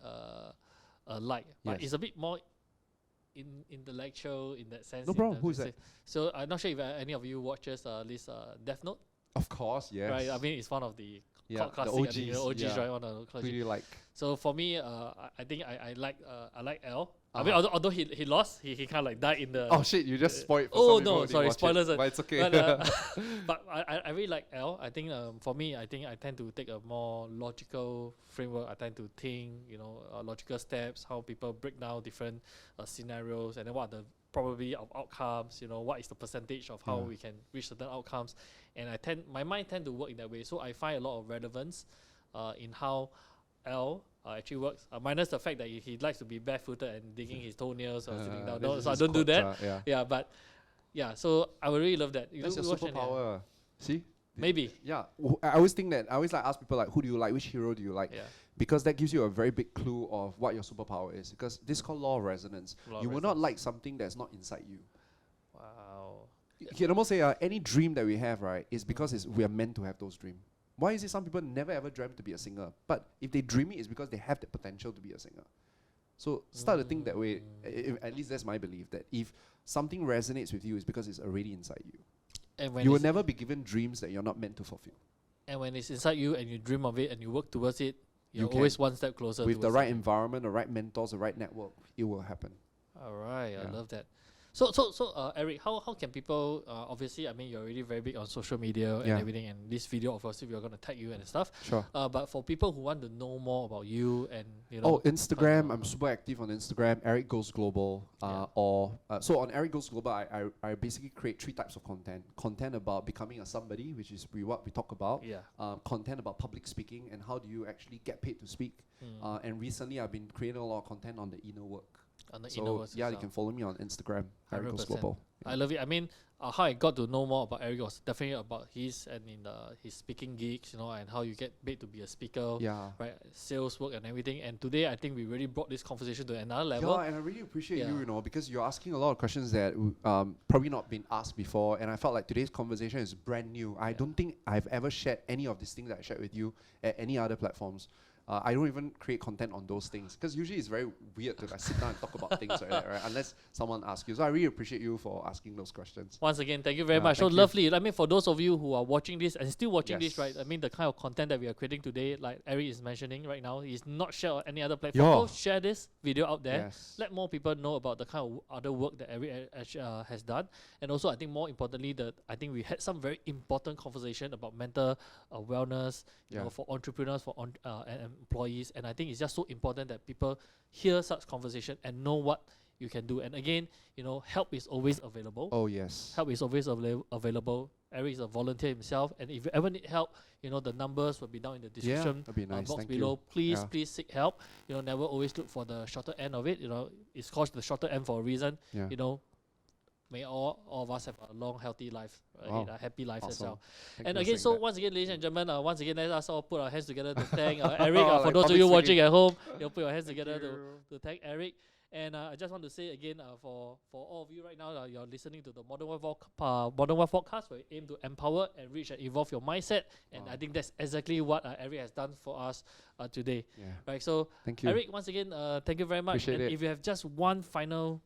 like, but it's a bit more intellectual in that sense. No problem. Who is that? So I'm not sure if any of you watches this Death Note. Of course, yes. Right. I mean, it's one of the Yeah, the classic, I think, OGs, OGs, yeah. right? One of the Who do classic. you like? So for me, I think I like L. I mean, although he lost, he kind of like died in the. Oh shit! You just spoiled it for oh some people no, who didn't sorry, watch spoilers. It, but it's okay. But I really like L. I think for me, I think I tend to take a more logical framework. I tend to think, logical steps, how people break down different scenarios, and then what are the probability of outcomes. What is the percentage of how we can reach certain outcomes, and my mind tend to work in that way. So I find a lot of relevance in how L actually works, minus the fact that he likes to be barefooted and digging his toenails or sitting down. No, so I don't do that. So I would really love that. That's your superpower. See? Maybe. Yeah. I always think that, I always like ask people like, who do you like? Which hero do you like? Yeah. Because that gives you a very big clue of what your superpower is. Because this is called law of resonance. You will not like something that's not inside you. Wow. You can almost say any dream that we have, right, is because we are meant to have those dreams. Why is it some people never ever dreamt to be a singer? But if they dream it, it's because they have the potential to be a singer. So start to think that way. At least that's my belief, that if something resonates with you, it's because it's already inside you. And when you will never be given dreams that you're not meant to fulfill. And when it's inside you and you dream of it and you work towards it, you're You always one step closer. With the right environment, the right mentors, the right network, it will happen. All right, I love that. So Eric, how can people, obviously, I mean, you're already very big on social media and everything, and this video, obviously, we're going to tag you and stuff. Sure. But for people who want to know more about you and, Instagram, I'm super active on Instagram, Eric Goes Global. So on Eric Goes Global, I basically create 3 types of content. Content about becoming a somebody, which is what we talk about. Content about public speaking and how do you actually get paid to speak. And recently, I've been creating a lot of content on the inner work. You can follow me on Instagram, Eric Goes Global. I love it. I mean, how I got to know more about Eric was definitely about his speaking gigs, and how you get paid to be a speaker, right? Sales work and everything. And today, I think we really brought this conversation to another level. Yeah, and I really appreciate you, because you're asking a lot of questions that probably not been asked before. And I felt like today's conversation is brand new. I don't think I've ever shared any of these things that I shared with you at any other platforms. I don't even create content on those things because usually it's very weird to sit down and talk about things like that, right? Unless someone asks you. So I really appreciate you for asking those questions. Once again, thank you very much. So lovely. I mean, for those of you who are watching this and still watching this, right? I mean, the kind of content that we are creating today, like Eric is mentioning right now, is not shared on any other platform. Go share this video out there. Let more people know about the kind of other work that Eric has done. And also, I think more importantly, I think we had some very important conversation about mental wellness, for entrepreneurs, and employees, and I think it's just so important that people hear such conversation and know what you can do. And again, help is always available. Oh yes, help is always available. Eric is a volunteer himself, and if you ever need help, the numbers will be down in the description box below. Please seek help. Never always look for the shorter end of it. It's called the shorter end for a reason. May all of us have a long, healthy life, a happy life as well. And again, once again, ladies and gentlemen, let us all put our hands together to thank Eric. For those of you watching at home, put your hands together to thank Eric. And I just want to say again, for all of you right now, you're listening to the Modern Wealth podcast, where we aim to empower, enrich, and evolve your mindset. And I think that's exactly what Eric has done for us today. Right. So, thank you, Eric. Once again, thank you very much. And if you have just one final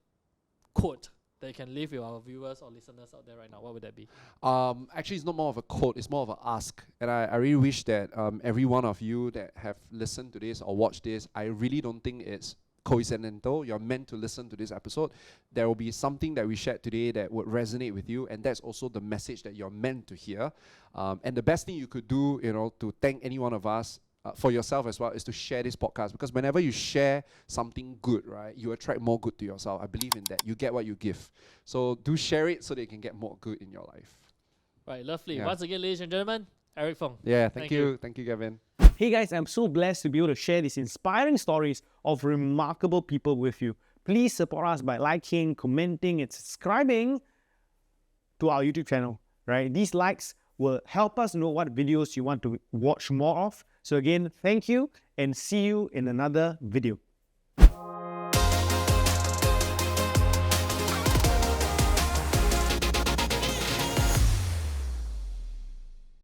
quote that you can leave with our viewers or listeners out there right now, what would that be? Actually, it's not more of a quote, it's more of an ask. And I really wish that every one of you that have listened to this or watched this, I really don't think it's coincidental. You're meant to listen to this episode. There will be something that we shared today that would resonate with you, and that's also the message that you're meant to hear. And the best thing you could do, to thank any one of us, for yourself as well, is to share this podcast, because whenever you share something good, right, you attract more good to yourself. I believe in that. You get what you give. So do share it so that you can get more good in your life. Right, lovely. Once again, ladies and gentlemen, Eric Feng. Thank you. Thank you, Gavin. Hey guys, I'm so blessed to be able to share these inspiring stories of remarkable people with you. Please support us by liking, commenting, and subscribing to our YouTube channel. Right? These likes will help us know what videos you want to watch more of. So again, thank you and see you in another video.